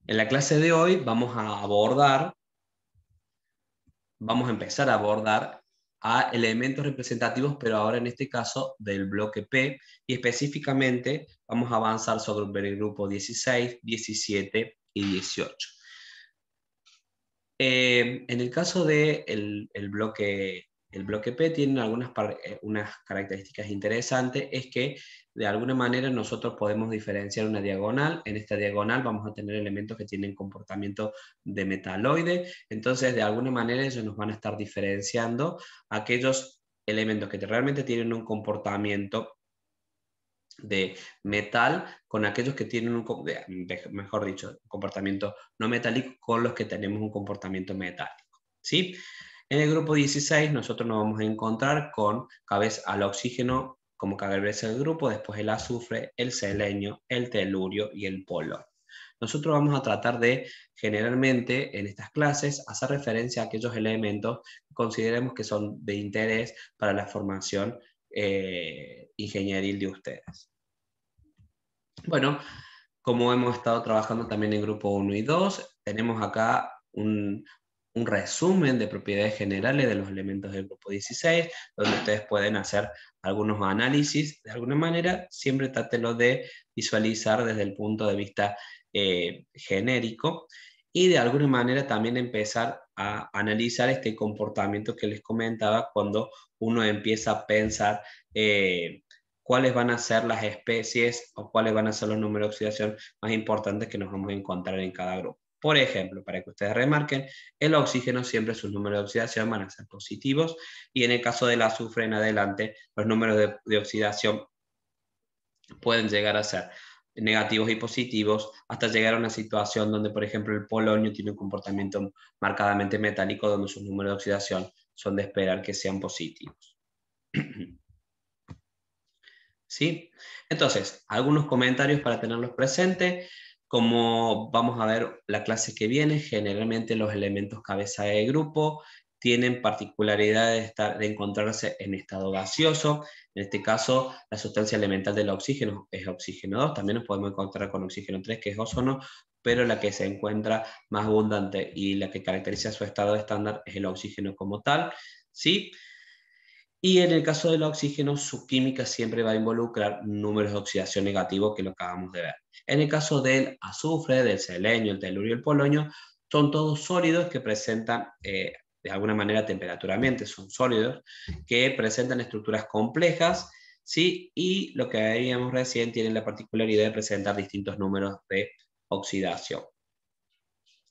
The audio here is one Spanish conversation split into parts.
En la clase de hoy vamos a empezar a abordar a elementos representativos, pero ahora en este caso del bloque P, y específicamente vamos a avanzar sobre el grupo 16, 17 y 18. En el caso del el bloque P tiene unas características interesantes, es que de alguna manera nosotros podemos diferenciar una diagonal. En esta diagonal vamos a tener elementos que tienen comportamiento de metaloide, entonces de alguna manera ellos nos van a estar diferenciando aquellos elementos que realmente tienen un comportamiento de metal con aquellos que tienen mejor dicho, un comportamiento no metálico con los que tenemos un comportamiento metálico, ¿sí? En el grupo 16 nosotros nos vamos a encontrar con cabeza al oxígeno como cabeza del grupo, después el azufre, el selenio, el telurio y el polo. Nosotros vamos a tratar de, generalmente en estas clases, hacer referencia a aquellos elementos que consideremos que son de interés para la formación ingenieril de ustedes. Bueno, como hemos estado trabajando también en grupo 1 y 2, tenemos acá un resumen de propiedades generales de los elementos del grupo 16, donde ustedes pueden hacer algunos análisis. De alguna manera, siempre trátenlo de visualizar desde el punto de vista genérico y de alguna manera también empezar a analizar este comportamiento que les comentaba cuando uno empieza a pensar cuáles van a ser las especies o cuáles van a ser los números de oxidación más importantes que nos vamos a encontrar en cada grupo. Por ejemplo, para que ustedes remarquen, el oxígeno siempre sus números de oxidación van a ser positivos, y en el caso del azufre en adelante, los números de oxidación pueden llegar a ser negativos y positivos, hasta llegar a una situación donde, por ejemplo, el polonio tiene un comportamiento marcadamente metálico, donde sus números de oxidación son de esperar que sean positivos. ¿Sí? Entonces, algunos comentarios para tenerlos presentes. Como vamos a ver la clase que viene, generalmente los elementos cabeza de grupo tienen particularidades de encontrarse en estado gaseoso. En este caso, la sustancia elemental del oxígeno es oxígeno 2. También nos podemos encontrar con oxígeno 3, que es ozono, pero la que se encuentra más abundante y la que caracteriza su estado estándar es el oxígeno como tal, ¿sí? Y en el caso del oxígeno, su química siempre va a involucrar números de oxidación negativos, que lo acabamos de ver. En el caso del azufre, del selenio, el telurio y el polonio, son todos sólidos que presentan, de alguna manera, temperatura ambiente, son sólidos, que presentan estructuras complejas, ¿sí? Y lo que veíamos recién, tienen la particularidad de presentar distintos números de oxidación.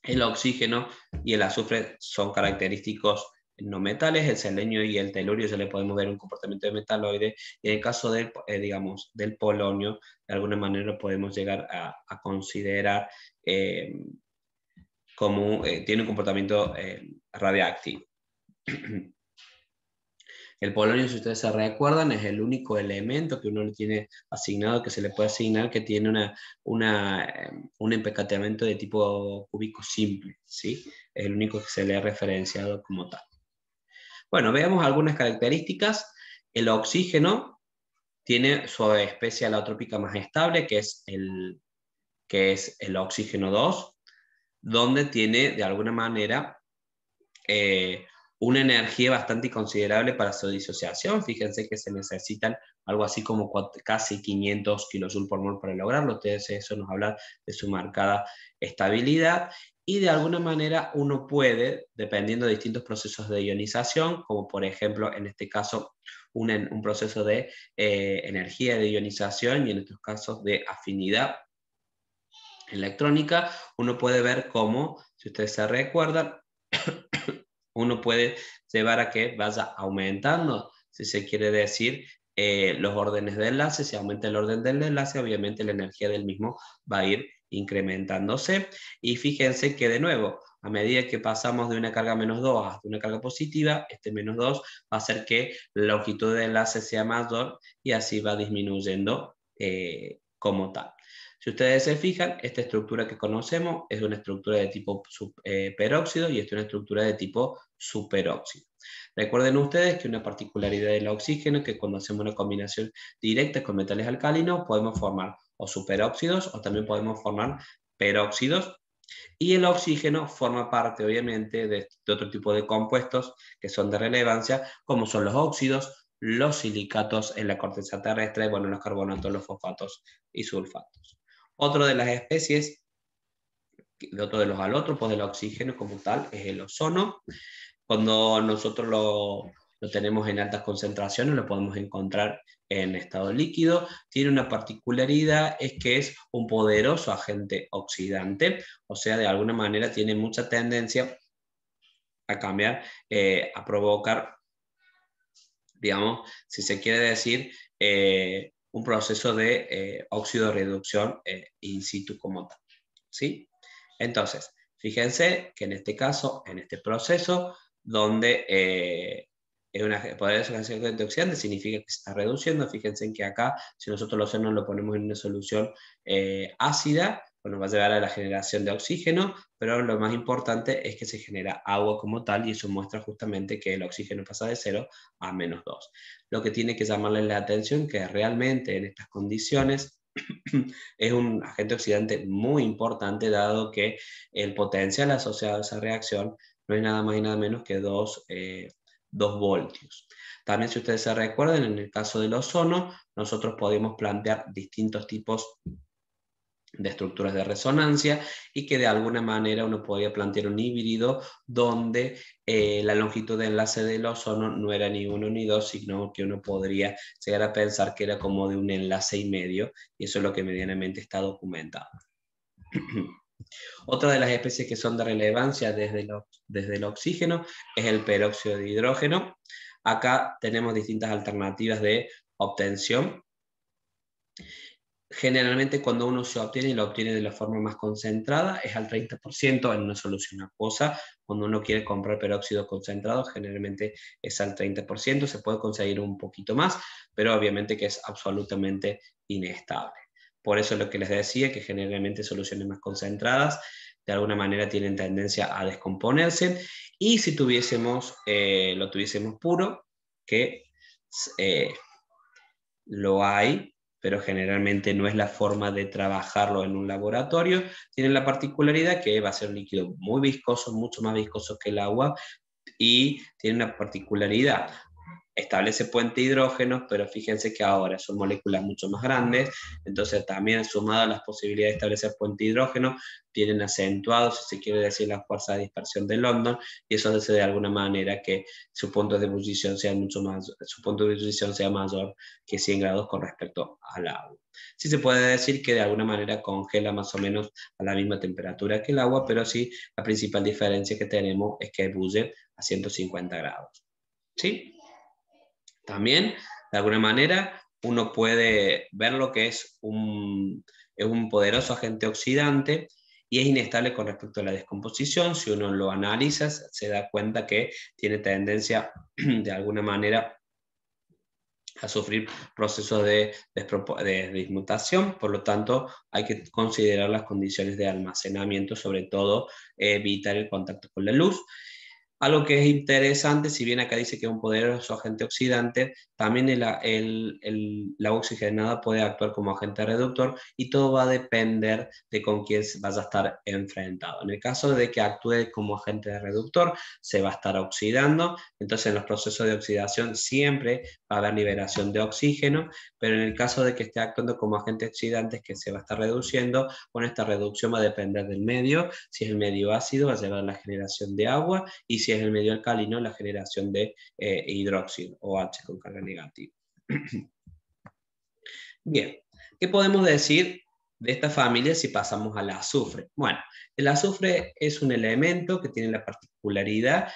El oxígeno y el azufre son característicos no metales. El selenio y el telurio ya le podemos ver un comportamiento de metaloide, y en el caso del, digamos, del polonio, de alguna manera lo podemos llegar a considerar como tiene un comportamiento radiactivo. El polonio, si ustedes se recuerdan, es el único elemento que uno le tiene asignado, que se le puede asignar, que tiene un empaquetamiento de tipo cúbico simple, ¿sí? Es el único que se le ha referenciado como tal. Bueno, veamos algunas características. El oxígeno tiene su especie alotrópica más estable, que es el oxígeno 2, donde tiene de alguna manera una energía bastante considerable para su disociación. Fíjense que se necesitan algo así como casi 500 kJ por mol para lograrlo. Entonces eso nos habla de su marcada estabilidad, y de alguna manera uno puede, dependiendo de distintos procesos de ionización, como por ejemplo en este caso un proceso de energía de ionización, y en estos casos de afinidad electrónica, uno puede ver cómo, si ustedes se recuerdan, uno puede llevar a que vaya aumentando, si se quiere decir, los órdenes de enlace. Si aumenta el orden del enlace, obviamente la energía del mismo va a ir incrementándose. Y fíjense que, de nuevo, a medida que pasamos de una carga -2 hasta una carga positiva, este -2 va a hacer que la longitud de enlace sea mayor, y así va disminuyendo como tal. Si ustedes se fijan, esta estructura que conocemos es una estructura de tipo peróxido, y esta es una estructura de tipo superóxido. Recuerden ustedes que una particularidad del oxígeno es que cuando hacemos una combinación directa con metales alcalinos podemos formar o superóxidos, o también podemos formar peróxidos, Y el oxígeno forma parte, obviamente, de otro tipo de compuestos que son de relevancia, como son los óxidos, los silicatos en la corteza terrestre, bueno, los carbonatos, los fosfatos y sulfatos. Otro de las especies, otro de los alótropos del oxígeno como tal, es el ozono. Cuando nosotros lo tenemos en altas concentraciones, lo podemos encontrar en estado líquido. Tiene una particularidad, es que es un poderoso agente oxidante, o sea, de alguna manera tiene mucha tendencia a cambiar, a provocar, digamos, si se quiere decir, un proceso de óxido de reducción in situ como tal. ¿Sí? Entonces, fíjense que en este caso, en este proceso, donde es una poderosa acción antioxidante, significa que se está reduciendo. Fíjense en que acá, si nosotros los océanos lo ponemos en una solución ácida, bueno, va a llevar a la generación de oxígeno, pero lo más importante es que se genera agua como tal, y eso muestra justamente que el oxígeno pasa de 0 a -2. Lo que tiene que llamarle la atención que realmente en estas condiciones es un agente oxidante muy importante, dado que el potencial asociado a esa reacción no es nada más y nada menos que 2 voltios. También, si ustedes se recuerdan, en el caso del ozono, nosotros podemos plantear distintos tipos de estructuras de resonancia, y que de alguna manera uno podía plantear un híbrido donde la longitud de enlace del ozono no era ni 1 ni 2, sino que uno podría llegar a pensar que era como de un enlace y medio, y eso es lo que medianamente está documentado. Otra de las especies que son de relevancia desde el oxígeno es el peróxido de hidrógeno. Acá tenemos distintas alternativas de obtención. Generalmente, cuando uno se obtiene y lo obtiene de la forma más concentrada, es al 30% en una solución acuosa. Cuando uno quiere comprar peróxido concentrado, generalmente es al 30%, se puede conseguir un poquito más, pero obviamente que es absolutamente inestable. Por eso es lo que les decía, que generalmente soluciones más concentradas de alguna manera tienen tendencia a descomponerse, y si lo tuviésemos puro, que lo hay, pero generalmente no es la forma de trabajarlo en un laboratorio. Tiene la particularidad que va a ser un líquido muy viscoso, mucho más viscoso que el agua, y tiene una particularidad: establece puente de hidrógenos, pero fíjense que ahora son moléculas mucho más grandes, entonces también sumado a las posibilidades de establecer puente de hidrógeno, tienen acentuados, si se quiere decir, la fuerza de dispersión de London, y eso hace de alguna manera que su punto de ebullición sea mayor que 100 grados con respecto al agua. Sí se puede decir que de alguna manera congela más o menos a la misma temperatura que el agua, pero sí, la principal diferencia que tenemos es que ebulle a 150 grados. ¿Sí? También, de alguna manera, uno puede ver lo que es un poderoso agente oxidante, y es inestable con respecto a la descomposición. Si uno lo analiza, se da cuenta que tiene tendencia, de alguna manera, a sufrir procesos de dismutación. Por lo tanto, hay que considerar las condiciones de almacenamiento, sobre todo evitar el contacto con la luz. Algo que es interesante, si bien acá dice que es un poderoso agente oxidante, también la oxigenada puede actuar como agente reductor, y todo va a depender de con quién vaya a estar enfrentado. En el caso de que actúe como agente reductor, se va a estar oxidando, entonces en los procesos de oxidación siempre va a haber liberación de oxígeno, pero en el caso de que esté actuando como agente oxidante, es que se va a estar reduciendo. Bueno, esta reducción va a depender del medio. Si es el medio ácido, va a llevar a la generación de agua, y si es el medio alcalino, la generación de hidróxido, o H con carga negativa. Bien, ¿qué podemos decir de esta familia si pasamos al azufre? Bueno, el azufre es un elemento que tiene la particularidad,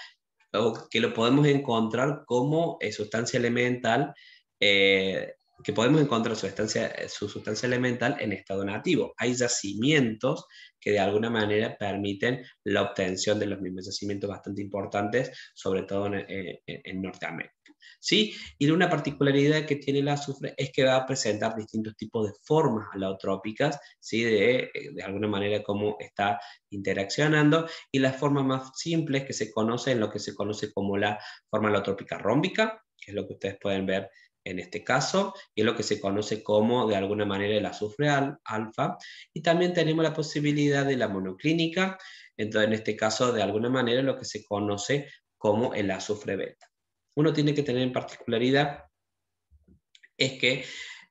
o que lo podemos encontrar como sustancia elemental, que podemos encontrar su sustancia elemental en estado nativo. Hay yacimientos que de alguna manera permiten la obtención de los mismos, yacimientos bastante importantes, sobre todo en Norteamérica. ¿Sí? Y una particularidad que tiene el azufre es que va a presentar distintos tipos de formas alotrópicas, ¿sí? De alguna manera cómo está interaccionando, y las formas más simples que se conocen, lo que se conoce como la forma alotrópica rómbica, que es lo que ustedes pueden ver en este caso, y es lo que se conoce como, de alguna manera, el azufre alfa. Y también tenemos la posibilidad de la monoclínica, entonces en este caso, de alguna manera, lo que se conoce como el azufre beta. Uno tiene que tener en particularidad es que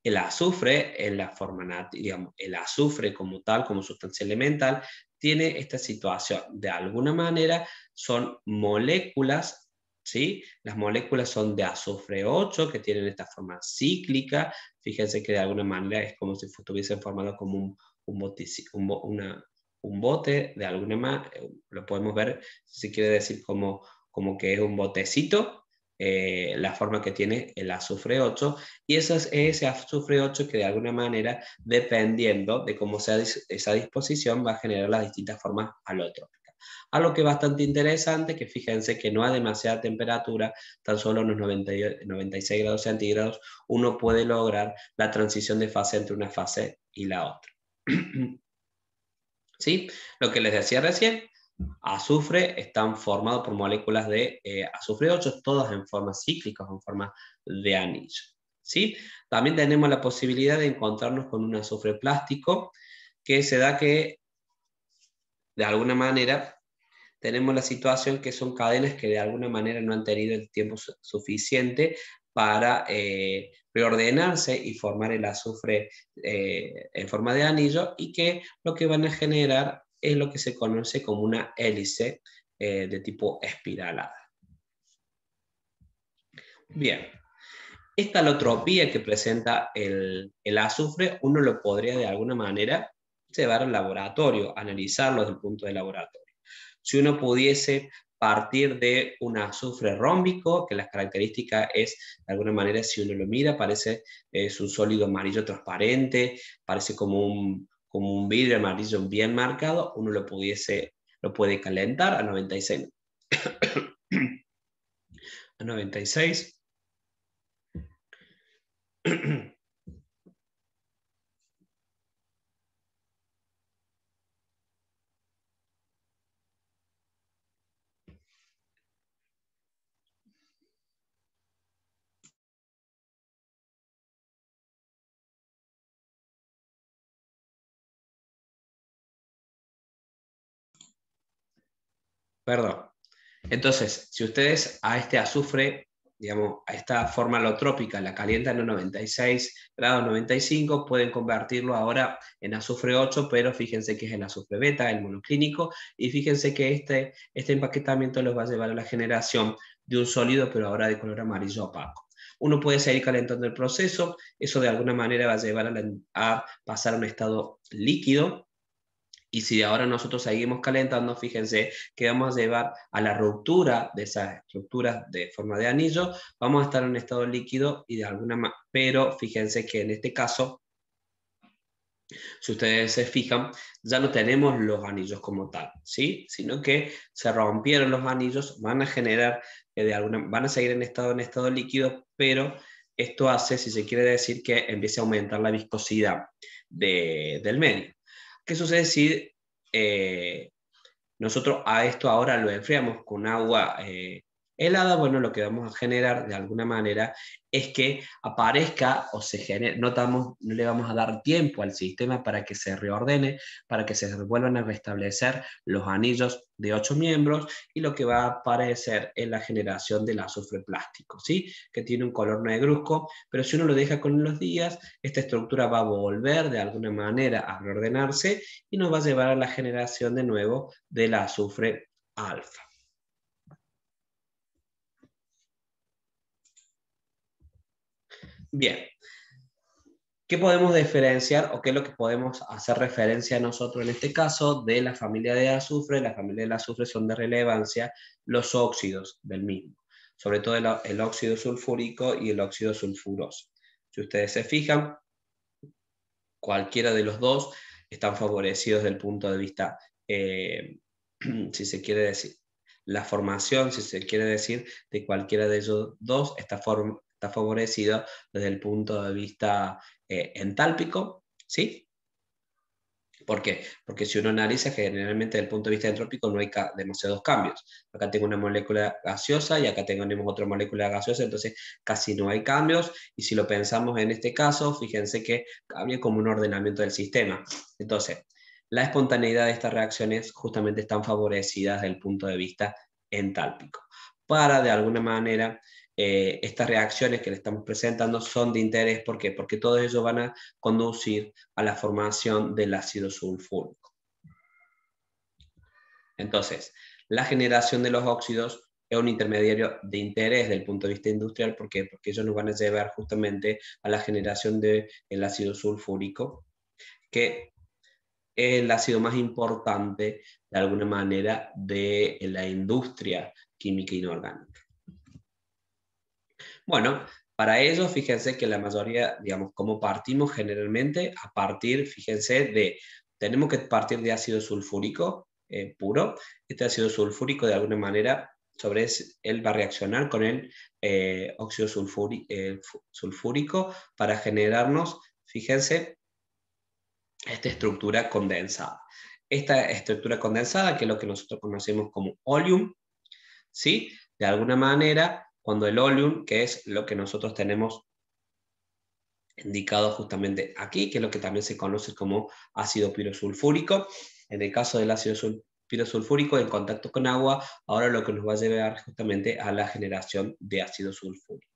el azufre, en la forma, digamos, el azufre como tal, como sustancia elemental, tiene esta situación. De alguna manera son moléculas, ¿sí? Las moléculas son de azufre 8, que tienen esta forma cíclica. Fíjense que de alguna manera es como si estuviesen formados como un bote, de alguna manera, lo podemos ver, si se quiere decir como que es un botecito, la forma que tiene el azufre 8, y eso es ese azufre 8 que de alguna manera, dependiendo de cómo sea esa disposición, va a generar las distintas formas alotrópicas. Algo que es bastante interesante, que fíjense que no a demasiada temperatura, tan solo unos 96 grados centígrados, uno puede lograr la transición de fase entre una fase y la otra. ¿Sí? Lo que les decía recién, azufre están formados por moléculas de azufre 8, todas en forma cíclica, en forma de anillo. ¿Sí? También tenemos la posibilidad de encontrarnos con un azufre plástico, que se da que, de alguna manera, tenemos la situación que son cadenas que de alguna manera no han tenido el tiempo suficiente para reordenarse y formar el azufre en forma de anillo, y que lo que van a generar es lo que se conoce como una hélice de tipo espiralada. Bien, esta alotropía que presenta el azufre, uno lo podría de alguna manera llevar al laboratorio, analizarlo desde el punto de laboratorio. Si uno pudiese partir de un azufre rómbico, que las características es, de alguna manera, si uno lo mira, parece es un sólido amarillo transparente, parece como un vidrio amarillo bien marcado, uno lo puede calentar a 96, a 96. Perdón. Entonces, si ustedes a este azufre, digamos, a esta forma alotrópica, la calientan a 96 grados 95, pueden convertirlo ahora en azufre 8, pero fíjense que es el azufre beta, el monoclínico, y fíjense que este empaquetamiento los va a llevar a la generación de un sólido, pero ahora de color amarillo opaco. Uno puede seguir calentando el proceso, eso de alguna manera va a llevar a pasar a un estado líquido. Y si ahora nosotros seguimos calentando, fíjense que vamos a llevar a la ruptura de esas estructuras de forma de anillo, vamos a estar en un estado líquido y de alguna manera, pero fíjense que en este caso, si ustedes se fijan, ya no tenemos los anillos como tal, ¿sí? Sino que se rompieron los anillos, van a generar, van a seguir en estado líquido, pero esto hace, si se quiere decir, que empiece a aumentar la viscosidad del medio. ¿Qué sucede si nosotros a esto ahora lo enfriamos con agua helada? Bueno, lo que vamos a generar de alguna manera es que aparezca o se genere, no le vamos a dar tiempo al sistema para que se reordene, para que se vuelvan a restablecer los anillos de 8 miembros, y lo que va a aparecer es la generación del azufre plástico, ¿sí? Que tiene un color negruzco, pero si uno lo deja con los días, esta estructura va a volver de alguna manera a reordenarse y nos va a llevar a la generación de nuevo del azufre alfa. Bien, ¿qué podemos diferenciar o qué es lo que podemos hacer referencia a nosotros en este caso de la familia de azufre? La familia del azufre son de relevancia los óxidos del mismo, sobre todo el óxido sulfúrico y el óxido sulfuroso. Si ustedes se fijan, cualquiera de los dos están favorecidos desde el punto de vista, si se quiere decir, la formación, si se quiere decir, de cualquiera de ellos dos está favorecido desde el punto de vista entálpico, ¿sí? ¿Por qué? Porque si uno analiza, generalmente desde el punto de vista entrópico no hay demasiados cambios. Acá tengo una molécula gaseosa y acá tenemos otra molécula gaseosa, entonces casi no hay cambios. Y si lo pensamos en este caso, fíjense que había como un ordenamiento del sistema. Entonces, la espontaneidad de estas reacciones justamente están favorecidas desde el punto de vista entálpico. Para, de alguna manera, estas reacciones que le estamos presentando son de interés. ¿Por qué? Porque todos ellos van a conducir a la formación del ácido sulfúrico. Entonces, la generación de los óxidos es un intermediario de interés desde el punto de vista industrial. ¿Por qué? Porque ellos nos van a llevar justamente a la generación del ácido sulfúrico, que es el ácido más importante, de alguna manera, de la industria química inorgánica. Bueno, para ello, fíjense que la mayoría, digamos, como partimos generalmente, a partir, fíjense, tenemos que partir de ácido sulfúrico puro. Este ácido sulfúrico, de alguna manera, él va a reaccionar con el óxido sulfúrico para generarnos, fíjense, esta estructura condensada. Esta estructura condensada, que es lo que nosotros conocemos como oleum, ¿sí? De alguna manera, cuando el oleum, que es lo que nosotros tenemos indicado justamente aquí, que es lo que también se conoce como ácido pirosulfúrico, en el caso del ácido pirosulfúrico en contacto con agua, ahora lo que nos va a llevar justamente a la generación de ácido sulfúrico.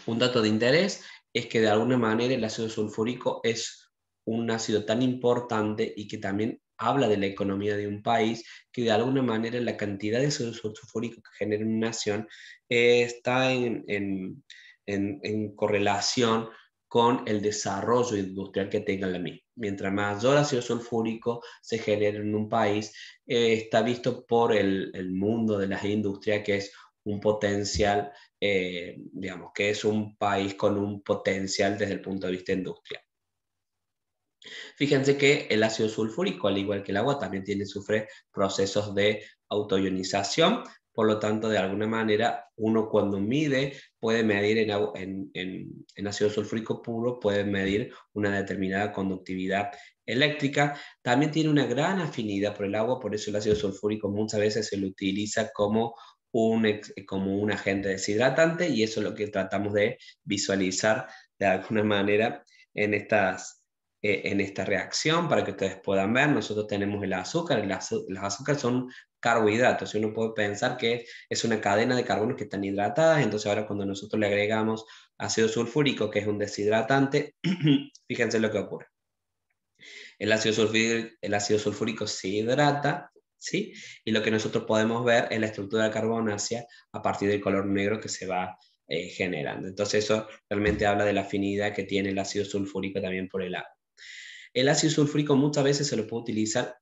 Un dato de interés es que de alguna manera el ácido sulfúrico es un ácido tan importante y que también habla de la economía de un país, que de alguna manera la cantidad de ácido sulfúrico que genera una nación está en correlación con el desarrollo industrial que tenga la misma. Mientras mayor ácido sulfúrico se genera en un país, está visto por el mundo de las industrias que es un potencial, digamos, que es un país con un potencial desde el punto de vista industrial. Fíjense que el ácido sulfúrico, al igual que el agua, también sufre procesos de autoionización. Por lo tanto, de alguna manera, uno cuando mide, puede medir en ácido sulfúrico puro, puede medir una determinada conductividad eléctrica. También tiene una gran afinidad por el agua, por eso el ácido sulfúrico muchas veces se lo utiliza como un agente deshidratante, y eso es lo que tratamos de visualizar de alguna manera en esta reacción para que ustedes puedan ver. Nosotros tenemos el azúcar, los azúcares son carbohidratos, y uno puede pensar que es una cadena de carbonos que están hidratadas. Entonces ahora cuando nosotros le agregamos ácido sulfúrico, que es un deshidratante, fíjense lo que ocurre. El ácido sulfúrico se hidrata, ¿sí? Y lo que nosotros podemos ver es la estructura carbonácea a partir del color negro que se va generando. Entonces eso realmente habla de la afinidad que tiene el ácido sulfúrico también por el agua. El ácido sulfúrico muchas veces se lo puede utilizar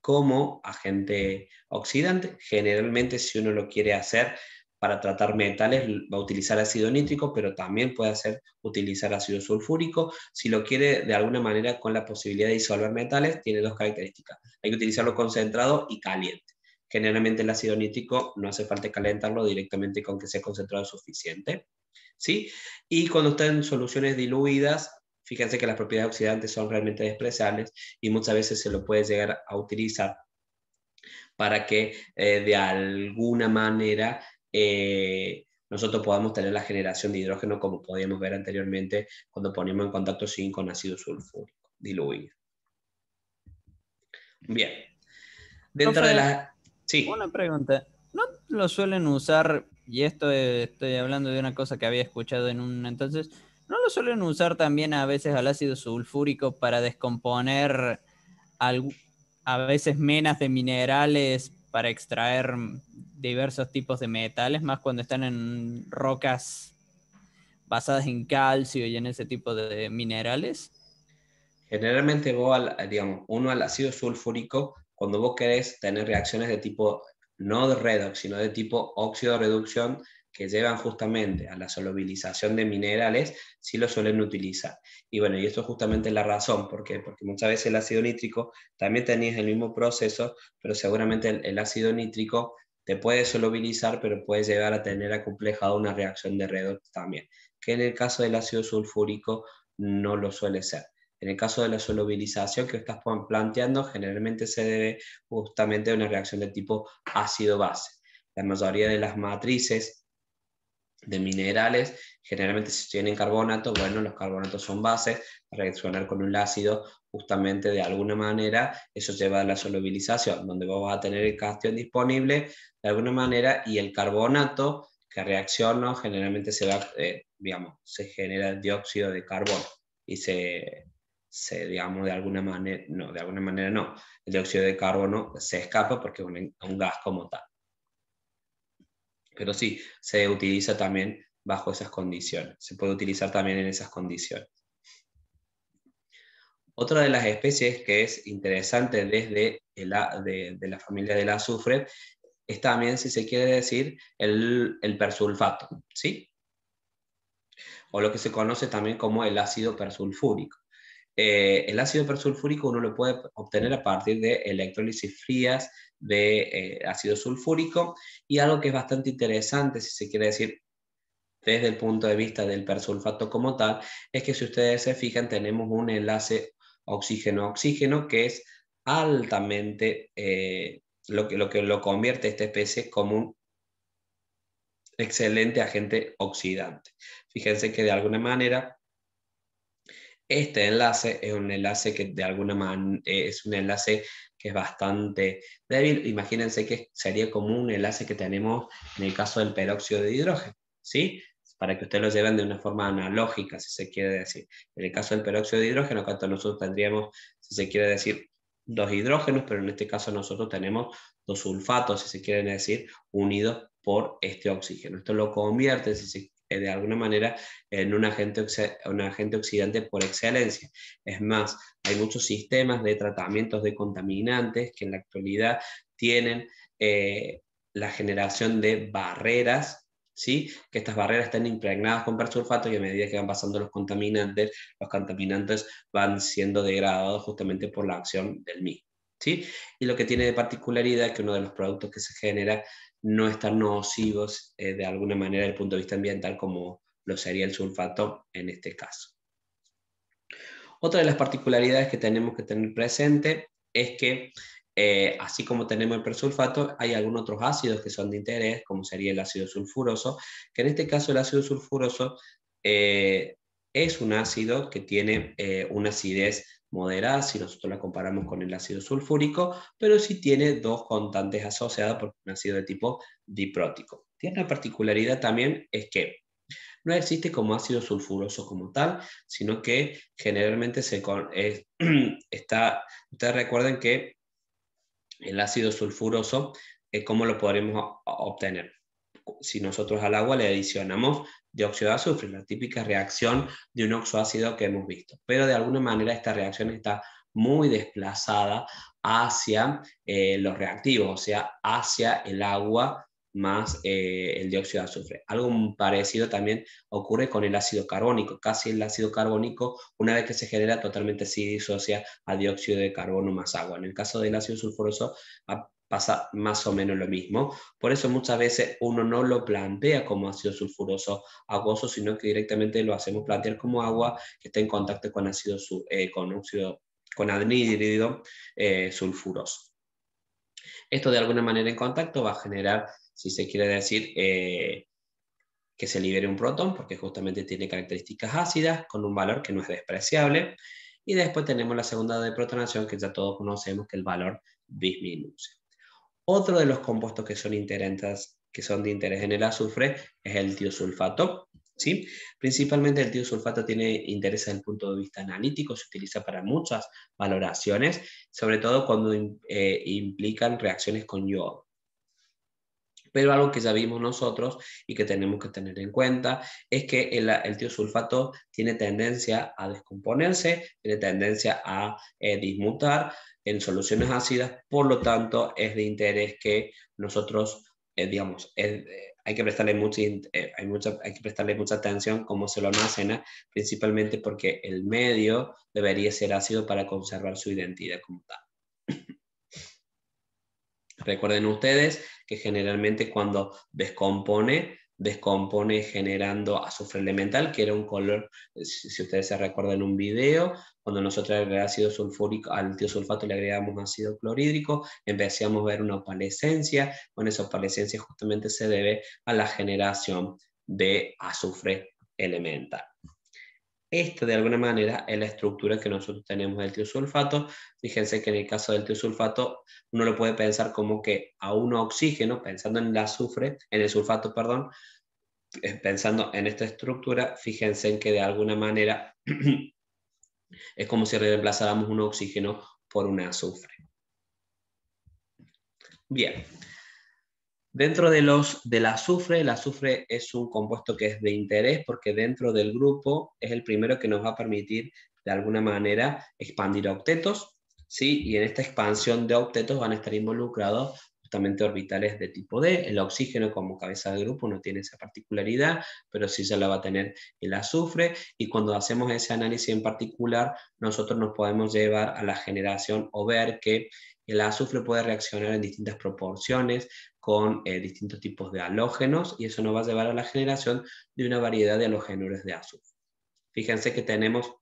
como agente oxidante. Generalmente, si uno lo quiere hacer para tratar metales, va a utilizar ácido nítrico, pero también puede utilizar ácido sulfúrico. Si lo quiere de alguna manera con la posibilidad de disolver metales, tiene dos características. Hay que utilizarlo concentrado y caliente. Generalmente el ácido nítrico no hace falta calentarlo, directamente con que sea concentrado suficiente, ¿sí? Y cuando está en soluciones diluidas, fíjense que las propiedades oxidantes son realmente despreciables, y muchas veces se lo puede llegar a utilizar para que de alguna manera nosotros podamos tener la generación de hidrógeno, como podíamos ver anteriormente cuando ponemos en contacto zinc con ácido sulfúrico diluido. Bien. Dentro de Profe, las... Sí. una pregunta. ¿No lo suelen usar, y esto estoy hablando de una cosa que había escuchado en un entonces, ¿no lo suelen usar también a veces al ácido sulfúrico para descomponer a veces menas de minerales para extraer diversos tipos de metales, más cuando están en rocas basadas en calcio y en ese tipo de minerales? Generalmente vos, digamos, uno al ácido sulfúrico, cuando vos querés tener reacciones de tipo, no de redox, sino de tipo óxido-reducción, que llevan justamente a la solubilización de minerales, sí lo suelen utilizar. Y bueno, y esto es justamente la razón. ¿Por qué? Porque muchas veces el ácido nítrico también tenías el mismo proceso, pero seguramente el ácido nítrico te puede solubilizar, pero puede llegar a tener acomplejado una reacción de redox también, que en el caso del ácido sulfúrico no lo suele ser. En el caso de la solubilización que estás planteando, generalmente se debe justamente a una reacción de tipo ácido-base. La mayoría de las matrices de minerales, generalmente si tienen carbonato, bueno, los carbonatos son bases, para reaccionar con un ácido, justamente de alguna manera, eso lleva a la solubilización, donde vos vas a tener el cation disponible de alguna manera, y el carbonato que reacciona, generalmente se va, digamos, se genera dióxido de carbono, y digamos, de alguna manera no, el dióxido de carbono se escapa porque es un gas como tal. Pero sí, se utiliza también bajo esas condiciones. Se puede utilizar también en esas condiciones. Otra de las especies que es interesante desde de la familia del azufre es también, si se quiere decir, el persulfato, ¿sí? O lo que se conoce también como el ácido persulfúrico. El ácido persulfúrico uno lo puede obtener a partir de electrólisis frías de ácido sulfúrico, y algo que es bastante interesante, si se quiere decir, desde el punto de vista del persulfato como tal, es que si ustedes se fijan, tenemos un enlace oxígeno-oxígeno que es altamente, lo que lo convierte a esta especie como un excelente agente oxidante. Fíjense que de alguna manera este enlace es un enlace que de alguna manera es un enlace que es bastante débil. Imagínense que sería como un enlace que tenemos en el caso del peróxido de hidrógeno, ¿sí? Para que ustedes lo lleven de una forma analógica, si se quiere decir. En el caso del peróxido de hidrógeno, acá nosotros tendríamos, si se quiere decir, dos hidrógenos, pero en este caso nosotros tenemos dos sulfatos, si se quieren decir, unidos por este oxígeno. Esto lo convierte, de alguna manera, en un agente oxidante por excelencia. Es más, hay muchos sistemas de tratamientos de contaminantes que en la actualidad tienen la generación de barreras, ¿sí? Que estas barreras están impregnadas con persulfato, y a medida que van pasando los contaminantes van siendo degradados justamente por la acción del mismo, ¿sí? Y lo que tiene de particularidad es que uno de los productos que se genera no es tan nocivos de alguna manera desde el punto de vista ambiental como lo sería el sulfato en este caso. Otra de las particularidades que tenemos que tener presente es que así como tenemos el persulfato, hay algunos otros ácidos que son de interés, como sería el ácido sulfuroso, que en este caso el ácido sulfuroso es un ácido que tiene una acidez moderada si nosotros la comparamos con el ácido sulfúrico, pero sí tiene dos constantes asociadas por un ácido de tipo diprótico. Tiene una particularidad también, es que no existe como ácido sulfuroso como tal, sino que generalmente ustedes recuerden que el ácido sulfuroso, ¿cómo lo podremos obtener? Si nosotros al agua le adicionamos dióxido de azufre, la típica reacción de un oxoácido que hemos visto. Pero de alguna manera esta reacción está muy desplazada hacia los reactivos, o sea, hacia el agua más el dióxido de azufre. Algo parecido también ocurre con el ácido carbónico. Casi el ácido carbónico, una vez que se genera, totalmente se disocia a dióxido de carbono más agua. En el caso del ácido sulfuroso pasa más o menos lo mismo. Por eso muchas veces uno no lo plantea como ácido sulfuroso acuoso, sino que directamente lo hacemos plantear como agua que está en contacto con con anhídrido sulfuroso. Esto de alguna manera en contacto va a generar, si se quiere decir, que se libere un protón, porque justamente tiene características ácidas, con un valor que no es despreciable. Y después tenemos la segunda de protonación, que ya todos conocemos que el valor disminuye. Otro de los compuestos que son de interés en el azufre es el tiosulfato, ¿sí? Principalmente el tiosulfato tiene interés desde el punto de vista analítico, se utiliza para muchas valoraciones, sobre todo cuando implican reacciones con yodo. Pero algo que ya vimos nosotros y que tenemos que tener en cuenta es que el tiosulfato tiene tendencia a descomponerse, tiene tendencia a dismutar en soluciones ácidas, por lo tanto es de interés que nosotros, hay que prestarle mucha atención cómo se lo almacena, principalmente porque el medio debería ser ácido para conservar su identidad como tal. Recuerden ustedes que generalmente cuando descompone descompone generando azufre elemental, que era un color, si ustedes se recuerdan en un video, cuando nosotros agregamos ácido sulfúrico, al tiosulfato le agregamos ácido clorhídrico, empezamos a ver una opalescencia. Bueno, esa opalescencia justamente se debe a la generación de azufre elemental. Esta, de alguna manera, es la estructura que nosotros tenemos del tiosulfato. Fíjense que en el caso del tiosulfato, uno lo puede pensar como que a un oxígeno, pensando en el azufre, en el sulfato, perdón, pensando en esta estructura, fíjense en que de alguna manera es como si reemplazáramos un oxígeno por un azufre. Bien. Dentro del azufre, el azufre es un compuesto que es de interés porque dentro del grupo es el primero que nos va a permitir de alguna manera expandir octetos, ¿sí? Y en esta expansión de octetos van a estar involucrados justamente orbitales de tipo D. El oxígeno como cabeza del grupo no tiene esa particularidad, pero sí se la va a tener el azufre, y cuando hacemos ese análisis en particular, nosotros nos podemos llevar a la generación o ver que el azufre puede reaccionar en distintas proporciones con distintos tipos de halógenos, y eso nos va a llevar a la generación de una variedad de halogenuros de azufre. Fíjense que tenemos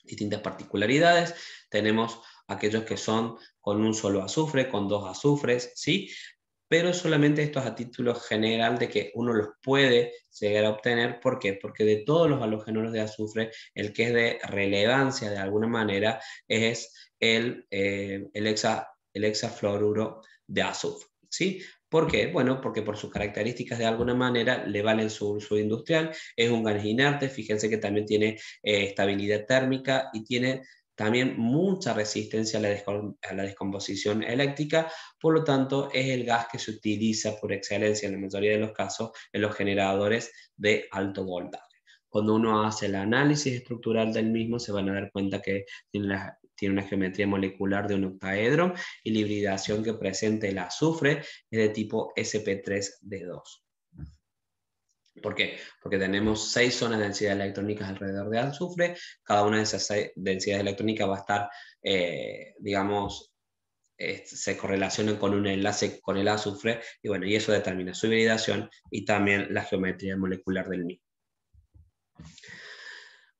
distintas particularidades. Tenemos aquellos que son con un solo azufre, con dos azufres, ¿sí? Pero solamente esto es a título general de que uno los puede llegar a obtener. ¿Por qué? Porque de todos los halogenuros de azufre, el que es de relevancia de alguna manera es el hexafluoruro de azufre, ¿sí? ¿Por qué? Bueno, porque por sus características de alguna manera le valen su uso industrial. Es un gas inerte, fíjense que también tiene estabilidad térmica y tiene también mucha resistencia a la descomposición eléctrica. Por lo tanto, es el gas que se utiliza por excelencia en la mayoría de los casos en los generadores de alto voltaje. Cuando uno hace el análisis estructural del mismo, se van a dar cuenta que tiene una geometría molecular de un octaedro, y la hibridación que presenta el azufre es de tipo sp3d2. ¿Por qué? Porque tenemos 6 zonas de densidad electrónicas alrededor del azufre. Cada una de esas 6 densidades electrónicas va a estar, digamos, se correlacionan con un enlace con el azufre, y bueno, y eso determina su hibridación y también la geometría molecular del mismo.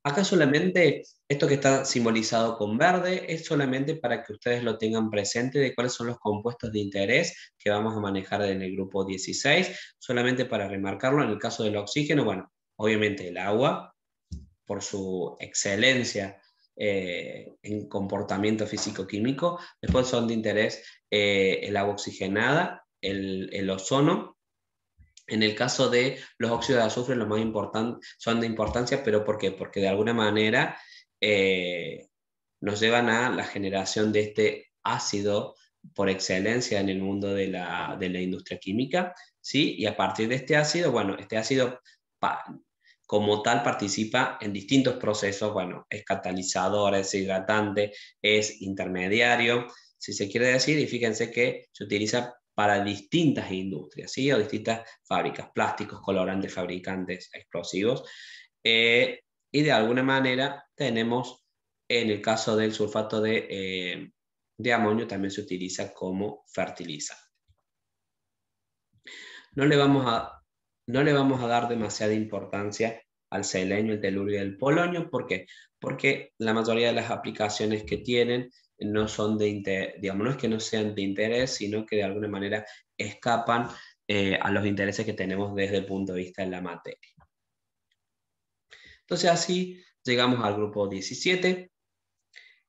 Acá solamente esto que está simbolizado con verde es solamente para que ustedes lo tengan presente de cuáles son los compuestos de interés que vamos a manejar en el grupo 16, solamente para remarcarlo. En el caso del oxígeno, bueno, obviamente el agua, por su excelencia en comportamiento físico-químico. Después son de interés el agua oxigenada, el ozono. En el caso de los óxidos de azufre, los más importantes son de importancia, pero ¿por qué? Porque de alguna manera nos llevan a la generación de este ácido por excelencia en el mundo de la industria química, ¿sí? Y a partir de este ácido, bueno, este ácido como tal participa en distintos procesos. Bueno, es catalizador, es hidratante, es intermediario, si se quiere decir, y fíjense que se utiliza para distintas industrias, ¿sí? O distintas fábricas, plásticos, colorantes, fabricantes, explosivos. Y de alguna manera tenemos, en el caso del sulfato de amonio, también se utiliza como fertilizante. No le vamos a dar demasiada importancia al selenio, el telurio y el polonio. ¿Por qué? Porque la mayoría de las aplicaciones que tienen no son digamos, no es que no sean de interés, sino que de alguna manera escapan a los intereses que tenemos desde el punto de vista de la materia. Entonces así llegamos al grupo 17.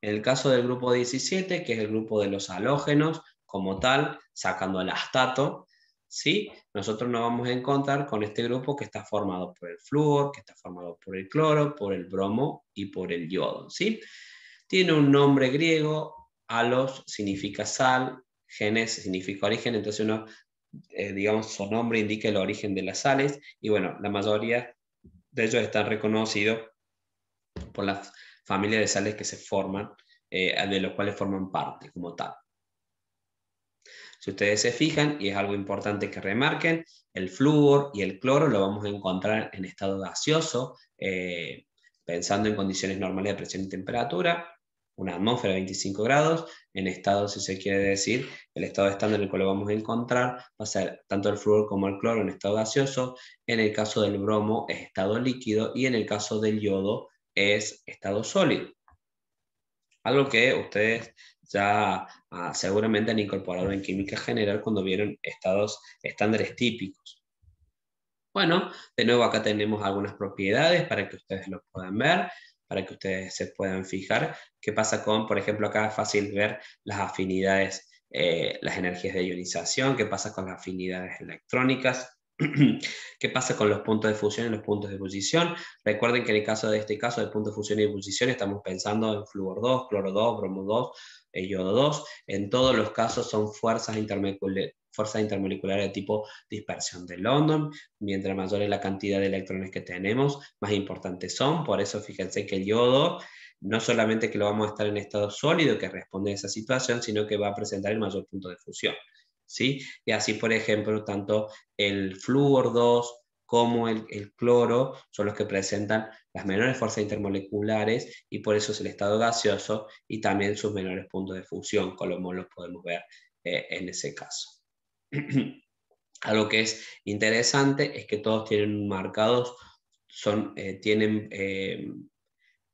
En el caso del grupo 17, que es el grupo de los halógenos como tal, sacando el astato, ¿sí? Nosotros nos vamos a encontrar con este grupo que está formado por el flúor, que está formado por el cloro, por el bromo y por el yodo, ¿sí? Tiene un nombre griego, halos significa sal, genes significa origen, entonces uno, digamos, su nombre indica el origen de las sales, y bueno, la mayoría de ellos están reconocidos por la familia de sales que se forman, de los cuales forman parte como tal. Si ustedes se fijan, y es algo importante que remarquen, el flúor y el cloro lo vamos a encontrar en estado gaseoso, pensando en condiciones normales de presión y temperatura. una atmósfera de 25 grados. En estado, si se quiere decir, el estado estándar en el cual lo vamos a encontrar va a ser tanto el flúor como el cloro en estado gaseoso. En el caso del bromo es estado líquido y en el caso del yodo es estado sólido. Algo que ustedes ya seguramente han incorporado en química general cuando vieron estados estándares típicos. Bueno, de nuevo acá tenemos algunas propiedades para que ustedes lo puedan ver, para que ustedes se puedan fijar. ¿Qué pasa con, por ejemplo, acá es fácil ver las afinidades, las energías de ionización? ¿Qué pasa con las afinidades electrónicas? ¿Qué pasa con los puntos de fusión y los puntos de ebullición? Recuerden que en el caso de este caso de punto de fusión y ebullición estamos pensando en flúor 2, cloro 2, bromo 2, yodo 2. En todos los casos son fuerzas intermoleculares de tipo dispersión de London. Mientras mayor es la cantidad de electrones que tenemos, más importantes son. Por eso fíjense que el yodo no solamente que lo vamos a estar en estado sólido que responde a esa situación, sino que va a presentar el mayor punto de fusión, ¿sí? Y así, por ejemplo, tanto el flúor 2 como el cloro son los que presentan las menores fuerzas intermoleculares y por eso es el estado gaseoso y también sus menores puntos de fusión, como los podemos ver en ese caso. Algo que es interesante es que todos tienen marcados,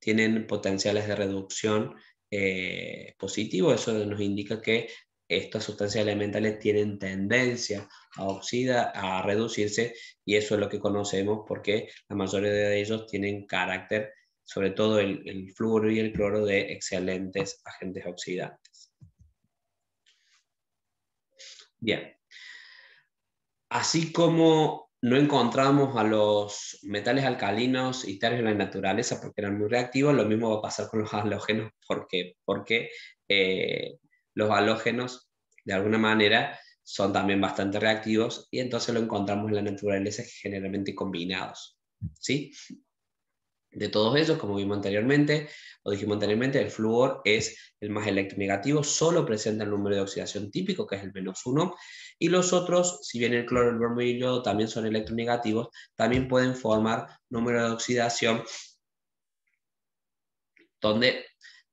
tienen potenciales de reducción positivos. Eso nos indica que estas sustancias elementales tienen tendencia a reducirse, y eso es lo que conocemos porque la mayoría de ellos tienen carácter, sobre todo el flúor y el cloro, de excelentes agentes oxidantes. Bien. Así como no encontramos a los metales alcalinos y tercios en la naturaleza porque eran muy reactivos, lo mismo va a pasar con los halógenos. ¿Por qué? Porque los halógenos, de alguna manera, son también bastante reactivos y entonces lo encontramos en la naturaleza generalmente combinados, ¿sí? De todos ellos, como dijimos anteriormente, el flúor es el más electronegativo, solo presenta el número de oxidación típico, que es el -1, y los otros, si bien el cloro, el bromo y el yodo también son electronegativos, también pueden formar número de oxidación donde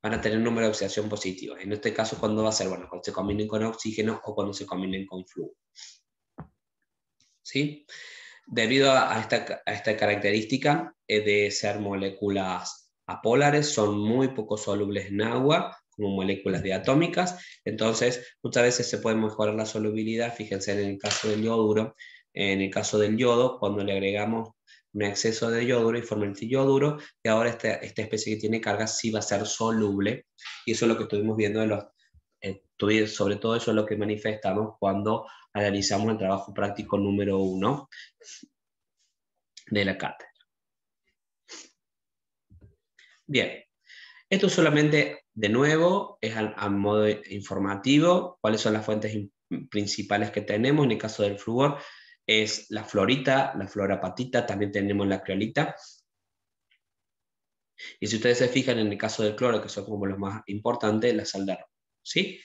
van a tener un número de oxidación positivo. En este caso, ¿cuándo va a ser? Bueno, cuando se combinen con oxígeno o cuando se combinen con flúor. ¿Sí? Debido a esta característica de ser moléculas apolares, son muy poco solubles en agua, como moléculas diatómicas, entonces muchas veces se puede mejorar la solubilidad. Fíjense en el caso del yoduro, en el caso del yodo, cuando le agregamos un exceso de yoduro y forma el yoduro, y ahora esta especie que tiene carga sí va a ser soluble, y eso es lo que estuvimos viendo en los sobre todo eso es lo que manifestamos cuando analizamos el trabajo práctico número 1 de la cátedra. Bien, esto solamente, de nuevo, es a modo informativo. ¿Cuáles son las fuentes principales que tenemos? En el caso del flúor es la fluorita, la fluorapatita, también tenemos la criolita. Y si ustedes se fijan en el caso del cloro, que son como los más importantes, la sal de arroz, ¿sí?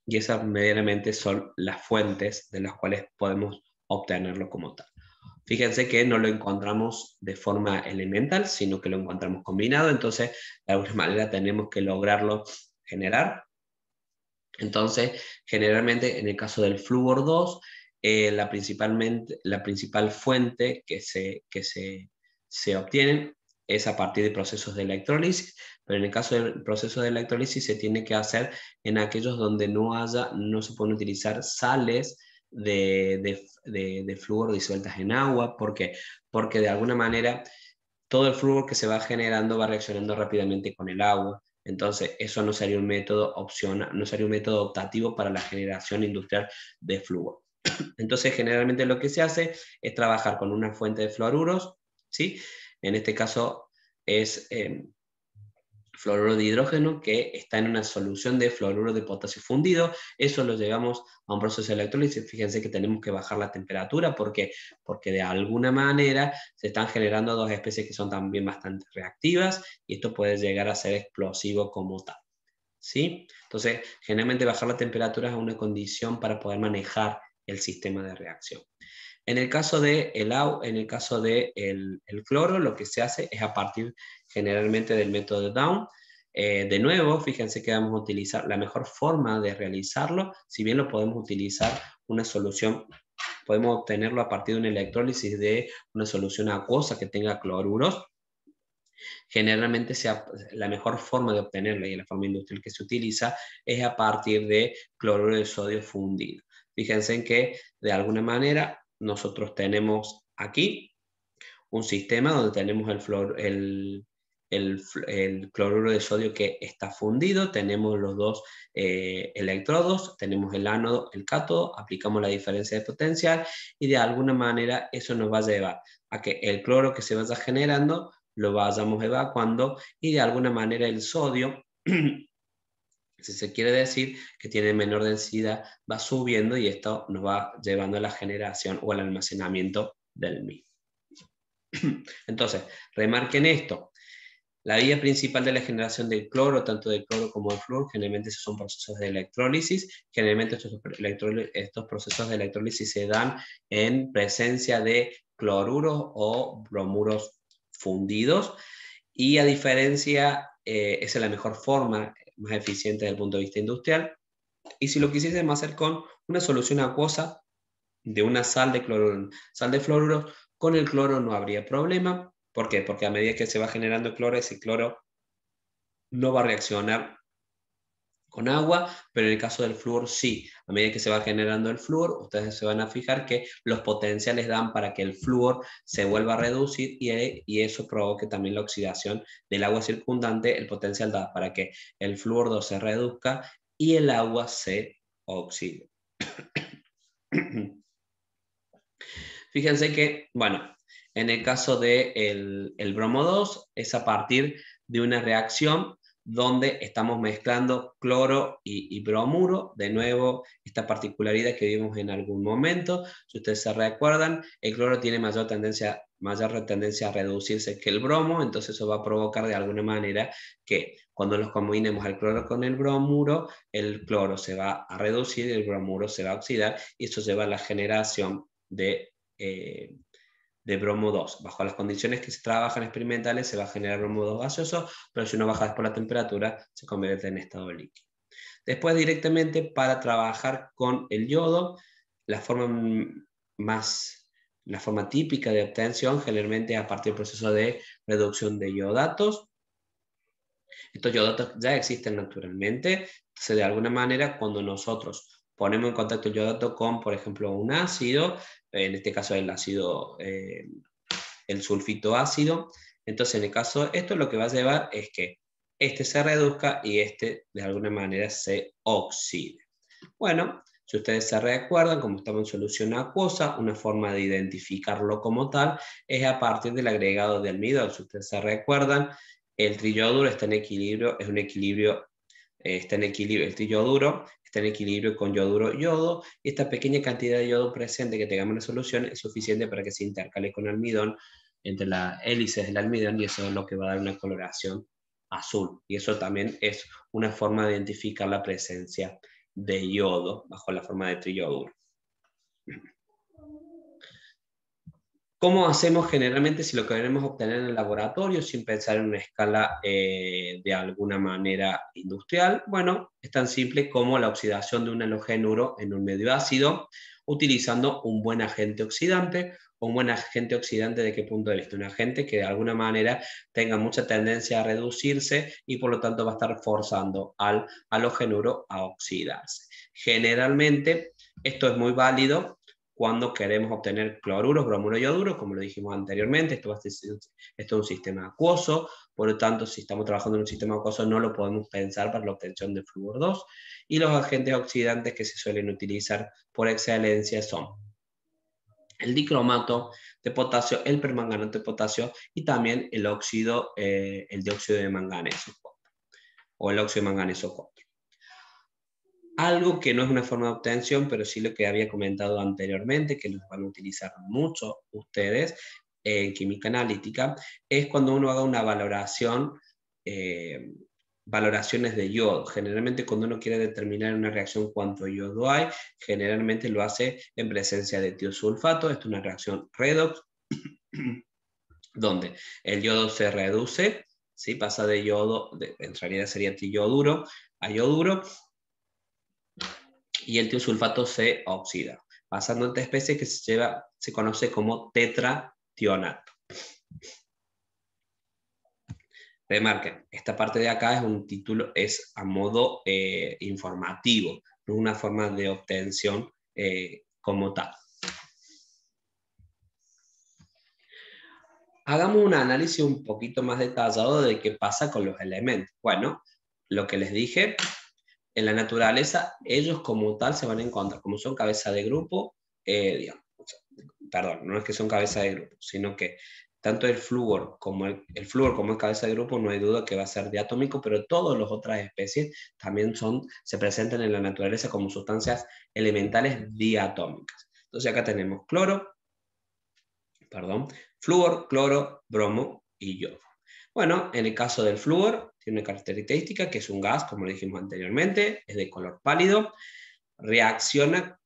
Y esas medianamente son las fuentes de las cuales podemos obtenerlo como tal. Fíjense que no lo encontramos de forma elemental, sino que lo encontramos combinado, entonces de alguna manera tenemos que lograrlo generar. Entonces, generalmente en el caso del flúor 2, la principal fuente que se obtiene es a partir de procesos de electrólisis, pero en el caso del proceso de electrólisis se tiene que hacer en aquellos donde no se pueden utilizar sales de flúor disueltas en agua. ¿Por qué? Porque de alguna manera todo el flúor que se va generando va reaccionando rápidamente con el agua. Entonces, eso no sería un método opcional, no sería un método optativo para la generación industrial de flúor. Entonces, generalmente lo que se hace es trabajar con una fuente de fluoruros, ¿sí? En este caso es fluoruro de hidrógeno que está en una solución de fluoruro de potasio fundido. Eso lo llevamos a un proceso de electrólisis. Fíjense que tenemos que bajar la temperatura porque de alguna manera se están generando dos especies que son también bastante reactivas y esto puede llegar a ser explosivo como tal, ¿sí? Entonces, generalmente bajar la temperatura es una condición para poder manejar el sistema de reacción. En el caso de el cloro, lo que se hace es a partir generalmente del método de Down. De nuevo, fíjense que vamos a utilizar la mejor forma de realizarlo, si bien lo podemos utilizar una solución, podemos obtenerlo a partir de una electrólisis de una solución acuosa que tenga cloruros. Generalmente la mejor forma de obtenerla y la forma industrial que se utiliza es a partir de cloruro de sodio fundido. Fíjense en que de alguna manera nosotros tenemos aquí un sistema donde tenemos el cloruro de sodio que está fundido, tenemos los dos electrodos, tenemos el ánodo, el cátodo, aplicamos la diferencia de potencial y de alguna manera eso nos va a llevar a que el cloro que se vaya generando lo vayamos evacuando y de alguna manera el sodio, si se quiere decir que tiene menor densidad, va subiendo y esto nos va llevando a la generación o al almacenamiento del mismo. Entonces, remarquen esto. La vía principal de la generación del cloro, tanto del cloro como del flúor, generalmente son procesos de electrólisis. Generalmente estos procesos de electrólisis se dan en presencia de cloruros o bromuros fundidos. Y a diferencia, esa es la mejor forma, más eficiente desde el punto de vista industrial. Y si lo quisiésemos hacer con una solución acuosa de una sal de cloruro, sal de fluoruro, con el cloro no habría problema. ¿Por qué? Porque a medida que se va generando el cloro, ese cloro no va a reaccionar con agua, pero en el caso del flúor sí. A medida que se va generando el flúor, ustedes se van a fijar que los potenciales dan para que el flúor se vuelva a reducir y eso provoque también la oxidación del agua circundante. El potencial da para que el flúor 2 se reduzca y el agua se oxide. Fíjense que, bueno, en el caso del el bromo 2 es a partir de una reacción donde estamos mezclando cloro y bromuro. De nuevo, esta particularidad que vimos en algún momento. Si ustedes se recuerdan, el cloro tiene mayor tendencia a reducirse que el bromo, entonces eso va a provocar de alguna manera que cuando los combinemos el cloro con el bromuro, el cloro se va a reducir y el bromuro se va a oxidar y eso lleva a la generación de bromo 2. Bajo las condiciones que se trabajan experimentales se va a generar bromo 2 gaseoso, pero si uno baja después la temperatura se convierte en estado líquido. Después directamente para trabajar con el yodo, la forma típica de obtención generalmente a partir del proceso de reducción de yodatos. Estos yodatos ya existen naturalmente, entonces de alguna manera cuando nosotros ponemos en contacto el yodato con, por ejemplo, un ácido, en este caso el ácido, el sulfito ácido, entonces en el caso esto lo que va a llevar es que este se reduzca y este de alguna manera se oxide. Bueno, si ustedes se recuerdan, como estamos en solución acuosa, una forma de identificarlo como tal es a partir del agregado de almidón. Si ustedes se recuerdan, el triyoduro está en equilibrio, es un equilibrio, está en equilibrio, el triyoduro está en equilibrio con yoduro-yodo, y esta pequeña cantidad de yodo presente que tengamos en la solución es suficiente para que se intercale con almidón entre las hélices del almidón, y eso es lo que va a dar una coloración azul. Y eso también es una forma de identificar la presencia de yodo bajo la forma de triyoduro. ¿Cómo hacemos generalmente si lo queremos obtener en el laboratorio sin pensar en una escala de alguna manera industrial? Bueno, es tan simple como la oxidación de un halogenuro en un medio ácido utilizando un buen agente oxidante. ¿Un buen agente oxidante de qué punto de vista? Un agente que de alguna manera tenga mucha tendencia a reducirse y por lo tanto va a estar forzando al halogenuro a oxidarse. Generalmente esto es muy válido cuando queremos obtener cloruros, bromuro y yoduro, como lo dijimos anteriormente. Esto es un sistema acuoso, por lo tanto, si estamos trabajando en un sistema acuoso, no lo podemos pensar para la obtención de flúor 2. Y los agentes oxidantes que se suelen utilizar por excelencia son el dicromato de potasio, el permanganato de potasio y también el dióxido de manganeso o el óxido de manganeso 4. Algo que no es una forma de obtención, pero sí lo que había comentado anteriormente, que los van a utilizar mucho ustedes en química analítica, es cuando uno haga una valoración, valoraciones de yodo. Generalmente cuando uno quiere determinar una reacción cuánto yodo hay, generalmente lo hace en presencia de tiosulfato. Esto es una reacción redox, donde el yodo se reduce ¿sí? Pasa de yodo, en realidad sería tiyoduro, a yoduro, y el tiosulfato se oxida, pasando a esta especie que se conoce como tetrationato. Remarquen, esta parte de acá es un título, es a modo informativo, no es una forma de obtención como tal. Hagamos un análisis un poquito más detallado de qué pasa con los elementos. Bueno, lo que les dije, en la naturaleza, ellos como tal se van a encontrar, como son cabeza de grupo, digamos, perdón, no es que son cabeza de grupo, sino que tanto el flúor como el flúor como es cabeza de grupo, no hay duda que va a ser diatómico, pero todas las otras especies también se presentan en la naturaleza como sustancias elementales diatómicas. Entonces acá tenemos flúor, cloro, bromo y yodo. Bueno, en el caso del flúor, tiene una característica que es un gas, como lo dijimos anteriormente, es de color pálido, reacciona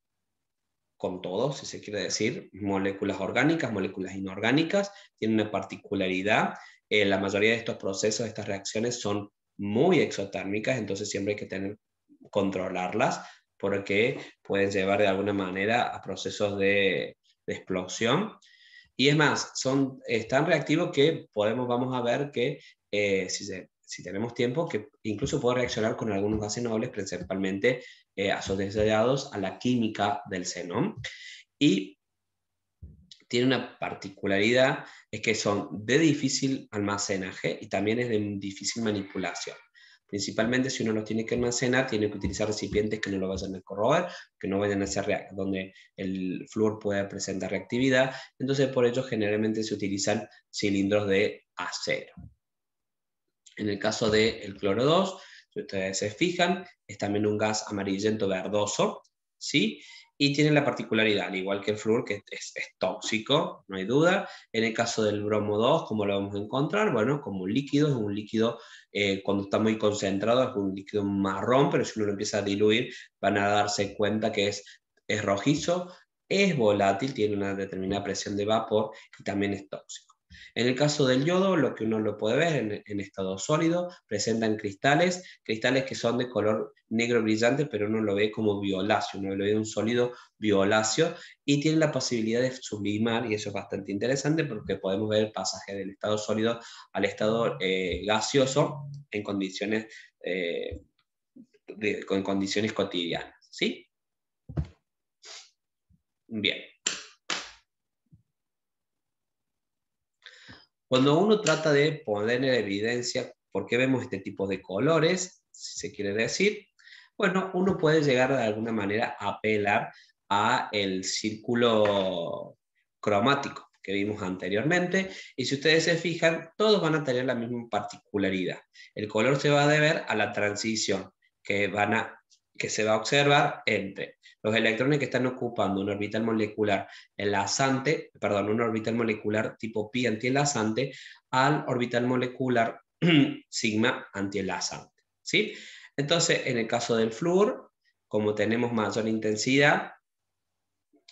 con todo, si se quiere decir, moléculas orgánicas, moléculas inorgánicas, tiene una particularidad. La mayoría de estos procesos, estas reacciones son muy exotérmicas, entonces siempre hay que controlarlas, porque pueden llevar de alguna manera a procesos de explosión. Y es más, es tan reactivos que vamos a ver que si tenemos tiempo, que incluso puede reaccionar con algunos gases nobles, principalmente asociados a la química del xenón. Y tiene una particularidad, es que son de difícil almacenaje y también es de difícil manipulación. Principalmente si uno los tiene que almacenar, tiene que utilizar recipientes que no lo vayan a corroer, que no vayan a ser donde el flúor pueda presentar reactividad. Entonces, por ello, generalmente se utilizan cilindros de acero. En el caso del cloro 2, si ustedes se fijan, es también un gas amarillento verdoso, ¿sí? Y tiene la particularidad, al igual que el flúor, que es tóxico, no hay duda. En el caso del bromo 2, ¿cómo lo vamos a encontrar? Bueno, como líquido, es un líquido, cuando está muy concentrado, es un líquido marrón, pero si uno lo empieza a diluir, van a darse cuenta que es rojizo, es volátil, tiene una determinada presión de vapor y también es tóxico. En el caso del yodo, lo que uno lo puede ver en estado sólido, presentan cristales que son de color negro brillante, pero uno lo ve como violáceo, uno lo ve un sólido violáceo y tiene la posibilidad de sublimar, y eso es bastante interesante porque podemos ver el pasaje del estado sólido al estado gaseoso en condiciones, con condiciones cotidianas, ¿sí? Bien. Cuando uno trata de poner en evidencia por qué vemos este tipo de colores, si se quiere decir, bueno, uno puede llegar de alguna manera a apelar a el círculo cromático que vimos anteriormente, y si ustedes se fijan, todos van a tener la misma particularidad. El color se va a deber a la transición que se va a observar entre los electrones que están ocupando un orbital molecular un orbital molecular tipo pi antienlazante al orbital molecular sigma antienlazante, ¿sí? Entonces, en el caso del flúor, como tenemos mayor intensidad,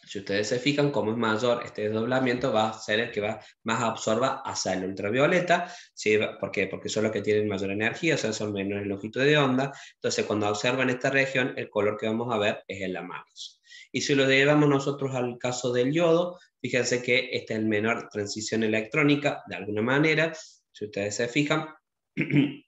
si ustedes se fijan, como es mayor este desdoblamiento, va a ser el que más absorba hacia el ultravioleta. ¿Sí? ¿Por qué? Porque son los que tienen mayor energía, o sea, son menores longitudes de onda. Entonces, cuando observan esta región, el color que vamos a ver es el amarillo. Y si lo llevamos nosotros al caso del yodo, fíjense que esta es el menor transición electrónica, de alguna manera. Si ustedes se fijan, en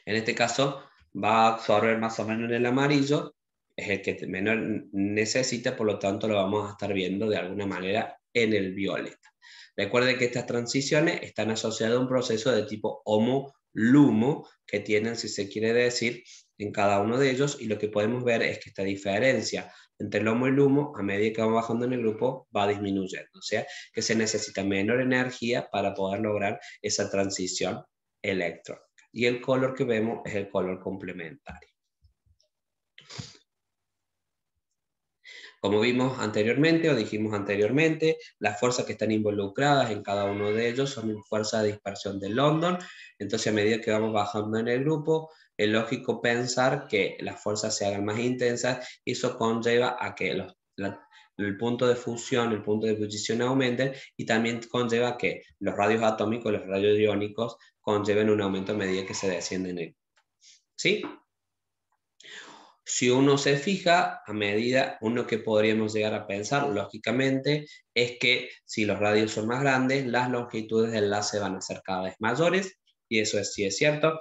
este caso va a absorber más o menos en el amarillo, es el que menor necesita, por lo tanto lo vamos a estar viendo de alguna manera en el violeta. Recuerden que estas transiciones están asociadas a un proceso de tipo homo-lumo que tienen, si se quiere decir, en cada uno de ellos, y lo que podemos ver es que esta diferencia entre el homo y el lumo, a medida que va bajando en el grupo, va disminuyendo, o sea que se necesita menor energía para poder lograr esa transición electrónica. Y el color que vemos es el color complementario. Como vimos anteriormente o dijimos anteriormente, las fuerzas que están involucradas en cada uno de ellos son fuerzas de dispersión de London. Entonces, a medida que vamos bajando en el grupo, es lógico pensar que las fuerzas se hagan más intensas y eso conlleva a que el punto de fusión, el punto de ebullición aumenten, y también conlleva que los radios atómicos, los radios iónicos, conlleven un aumento a medida que se desciende en el grupo. ¿Sí? Si uno se fija, a medida, uno que podríamos llegar a pensar, lógicamente, es que si los radios son más grandes, las longitudes de enlace van a ser cada vez mayores, y eso sí es cierto.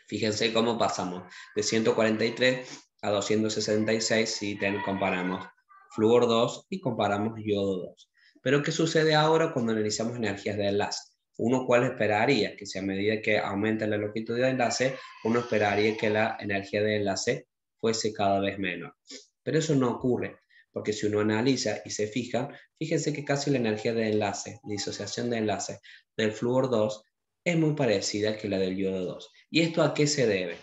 Fíjense cómo pasamos de 143 a 266 si comparamos flúor 2 y comparamos yodo 2. Pero ¿qué sucede ahora cuando analizamos energías de enlace? Uno cuál esperaría que si a medida que aumenta la longitud de enlace, uno esperaría que la energía de enlace fuese cada vez menor. Pero eso no ocurre, porque si uno analiza y se fija, fíjense que casi la energía de enlace, disociación de enlace del flúor 2 es muy parecida que la del yodo 2. ¿Y esto a qué se debe?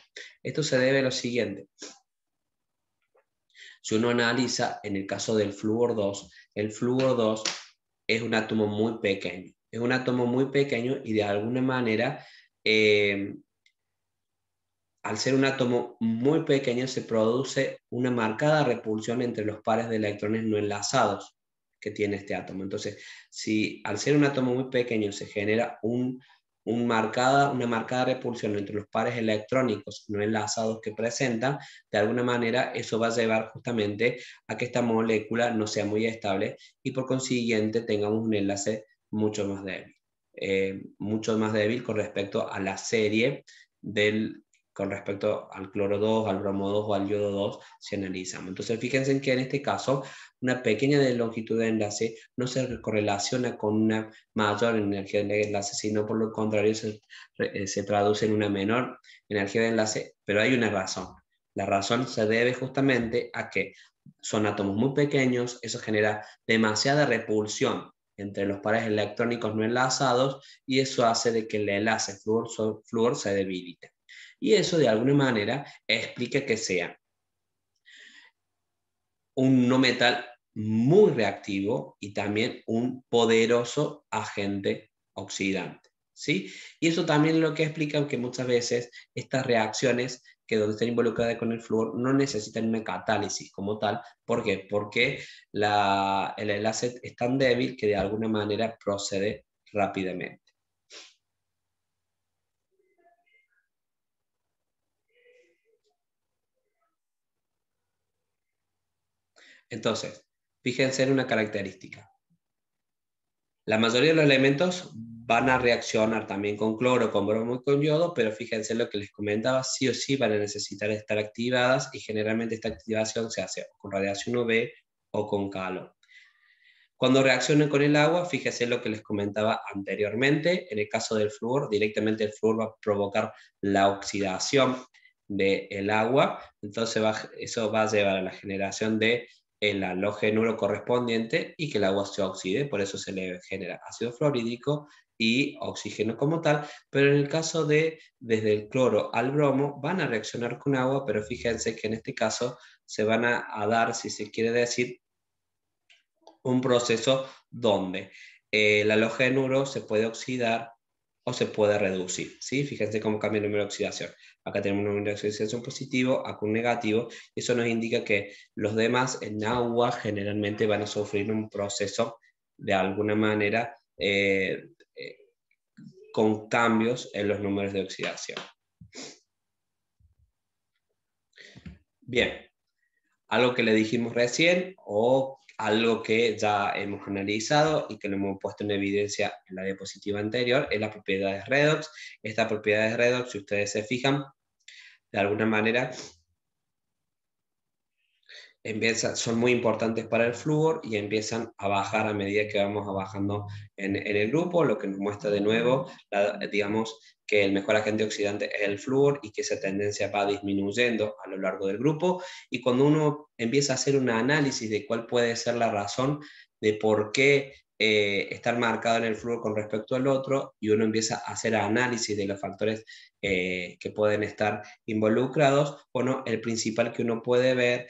Esto se debe a lo siguiente. Si uno analiza en el caso del flúor 2, el flúor 2 es un átomo muy pequeño. Es un átomo muy pequeño y de alguna manera, al ser un átomo muy pequeño, se produce una marcada repulsión entre los pares de electrones no enlazados que tiene este átomo. Entonces, si al ser un átomo muy pequeño se genera una marcada repulsión entre los pares electrónicos no enlazados que presentan, de alguna manera eso va a llevar justamente a que esta molécula no sea muy estable y por consiguiente tengamos un enlace mucho más débil con respecto a la serie con respecto al cloro 2, al bromo 2 o al yodo 2, si analizamos. Entonces, fíjense que en este caso, una pequeña longitud de enlace no se correlaciona con una mayor energía de enlace, sino por lo contrario se traduce en una menor energía de enlace, pero hay una razón. La razón se debe justamente a que son átomos muy pequeños, eso genera demasiada repulsión entre los pares electrónicos no enlazados y eso hace de que el enlace flúor se debilite. Y eso de alguna manera explica que sea un no metal muy reactivo y también un poderoso agente oxidante. ¿Sí? Y eso también es lo que explica que muchas veces estas reacciones que donde están involucradas con el flúor no necesitan una catálisis como tal. ¿Por qué? Porque el enlace es tan débil que de alguna manera procede rápidamente. Entonces, fíjense en una característica. La mayoría de los elementos van a reaccionar también con cloro, con bromo y con yodo, pero fíjense lo que les comentaba, sí o sí van a necesitar estar activadas y generalmente esta activación se hace con radiación UV o con calor. Cuando reaccionen con el agua, fíjense lo que les comentaba anteriormente, en el caso del flúor, directamente el flúor va a provocar la oxidación del agua, entonces eso va a llevar a la generación de el halógeno correspondiente y que el agua se oxide, por eso se le genera ácido fluorhídrico y oxígeno como tal, pero en el caso de desde el cloro al bromo van a reaccionar con agua, pero fíjense que en este caso se van a dar, si se quiere decir, un proceso donde el halogénuro se puede oxidar o se puede reducir, ¿sí? Fíjense cómo cambia el número de oxidación. Acá tenemos un número de oxidación positivo, acá un negativo, y eso nos indica que los demás en agua generalmente van a sufrir un proceso de alguna manera con cambios en los números de oxidación. Bien, algo que le dijimos recién o algo que ya hemos analizado y que lo hemos puesto en evidencia en la diapositiva anterior es las propiedades redox. Estas propiedades redox, si ustedes se fijan, de alguna manera son muy importantes para el flúor y empiezan a bajar a medida que vamos bajando en el grupo, lo que nos muestra de nuevo, digamos, que el mejor agente oxidante es el flúor y que esa tendencia va disminuyendo a lo largo del grupo. Y cuando uno empieza a hacer un análisis de cuál puede ser la razón de por qué estar marcado en el flúor con respecto al otro, y uno empieza a hacer análisis de los factores que pueden estar involucrados, bueno, el principal que uno puede ver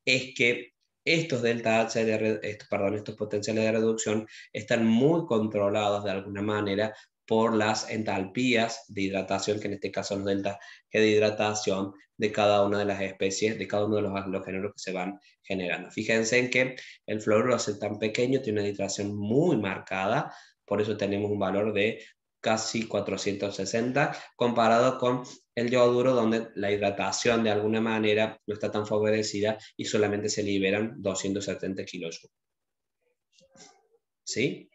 es que estos delta H, estos potenciales de reducción están muy controlados de alguna manera por las entalpías de hidratación, que en este caso los delta G de hidratación de cada una de las especies, de cada uno de los géneros que se van generando. Fíjense en que el fluoruro, al ser tan pequeño, tiene una hidratación muy marcada, por eso tenemos un valor de casi 460, comparado con el yoduro, donde la hidratación de alguna manera no está tan favorecida y solamente se liberan 270 kilojoules. ¿Sí?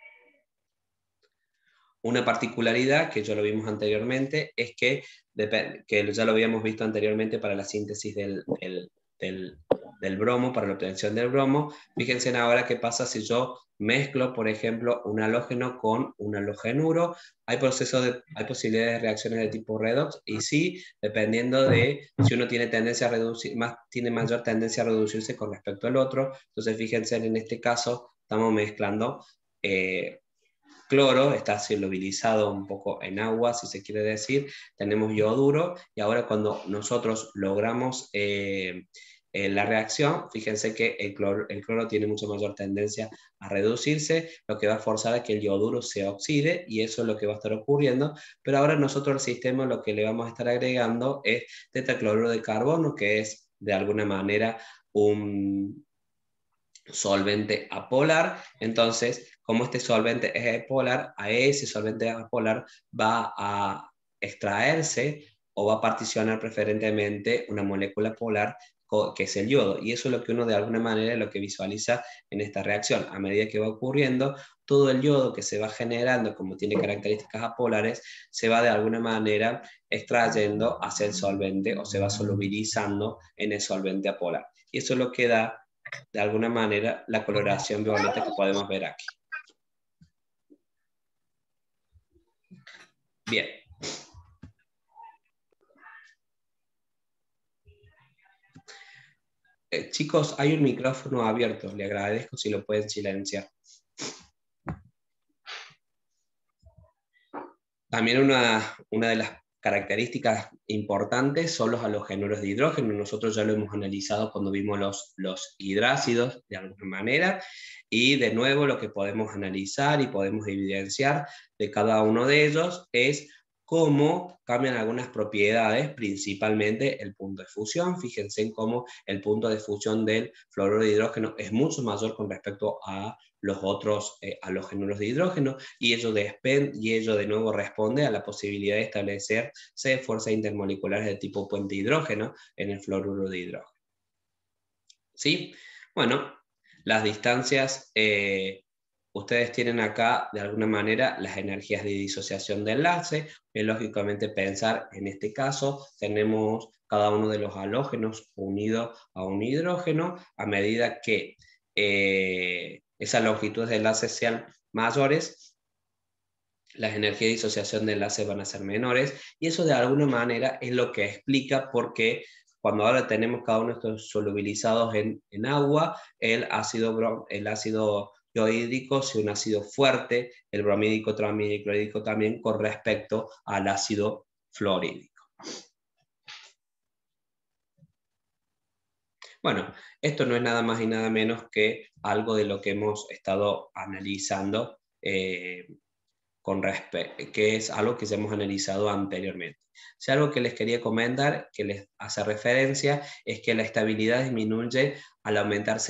Una particularidad que ya lo vimos anteriormente es que ya lo habíamos visto anteriormente para la síntesis del bromo, para la obtención del bromo. Fíjense en ahora qué pasa si yo mezclo, por ejemplo, un halógeno con un halogenuro. Hay posibilidades de reacciones de tipo redox, y sí, dependiendo de si uno tiene tendencia a reducir, tiene mayor tendencia a reducirse con respecto al otro. Entonces, fíjense, en este caso estamos mezclando cloro, está solubilizado un poco en agua, si se quiere decir, tenemos yoduro, y ahora cuando nosotros logramos la reacción, fíjense que el cloro tiene mucho mayor tendencia a reducirse, lo que va a forzar a que el yoduro se oxide, y eso es lo que va a estar ocurriendo. Pero ahora nosotros al sistema lo que le vamos a estar agregando es tetracloruro de carbono, que es de alguna manera un solvente apolar. Entonces, como este solvente es apolar, a ese solvente apolar va a extraerse o va a particionar preferentemente una molécula polar, que es el yodo, y eso es lo que uno de alguna manera lo que visualiza en esta reacción. A medida que va ocurriendo, todo el yodo que se va generando, como tiene características apolares, se va de alguna manera extrayendo hacia el solvente, o se va solubilizando en el solvente apolar, y eso es lo que da de alguna manera la coloración violeta que podemos ver aquí. Bien. Chicos, hay un micrófono abierto, le agradezco si lo pueden silenciar. También una de las características importantes son los halogenuros de hidrógeno. Nosotros ya lo hemos analizado cuando vimos los hidrácidos de alguna manera, y de nuevo lo que podemos analizar y podemos evidenciar de cada uno de ellos es cómo cambian algunas propiedades, principalmente el punto de fusión. Fíjense en cómo el punto de fusión del fluoruro de hidrógeno es mucho mayor con respecto a los otros halogenuros de hidrógeno, y ello de nuevo responde a la posibilidad de establecerse fuerzas intermoleculares de tipo puente hidrógeno en el fluoruro de hidrógeno. ¿Sí? Bueno, las distancias, ustedes tienen acá de alguna manera las energías de disociación de enlace. Es lógicamente pensar, en este caso, tenemos cada uno de los halógenos unido a un hidrógeno. A medida que esas longitudes de enlace sean mayores, las energías de disociación de enlace van a ser menores, y eso de alguna manera es lo que explica por qué cuando ahora tenemos cada uno de estos solubilizados en agua, el ácido clorhídrico es un ácido fuerte, el bromídico, tramídico y clorhídrico también, con respecto al ácido fluorhídrico. Bueno, esto no es nada más y nada menos que algo de lo que hemos estado analizando, que es algo que ya hemos analizado anteriormente. Si algo que les quería comentar, que les hace referencia, es que la estabilidad disminuye al aumentar el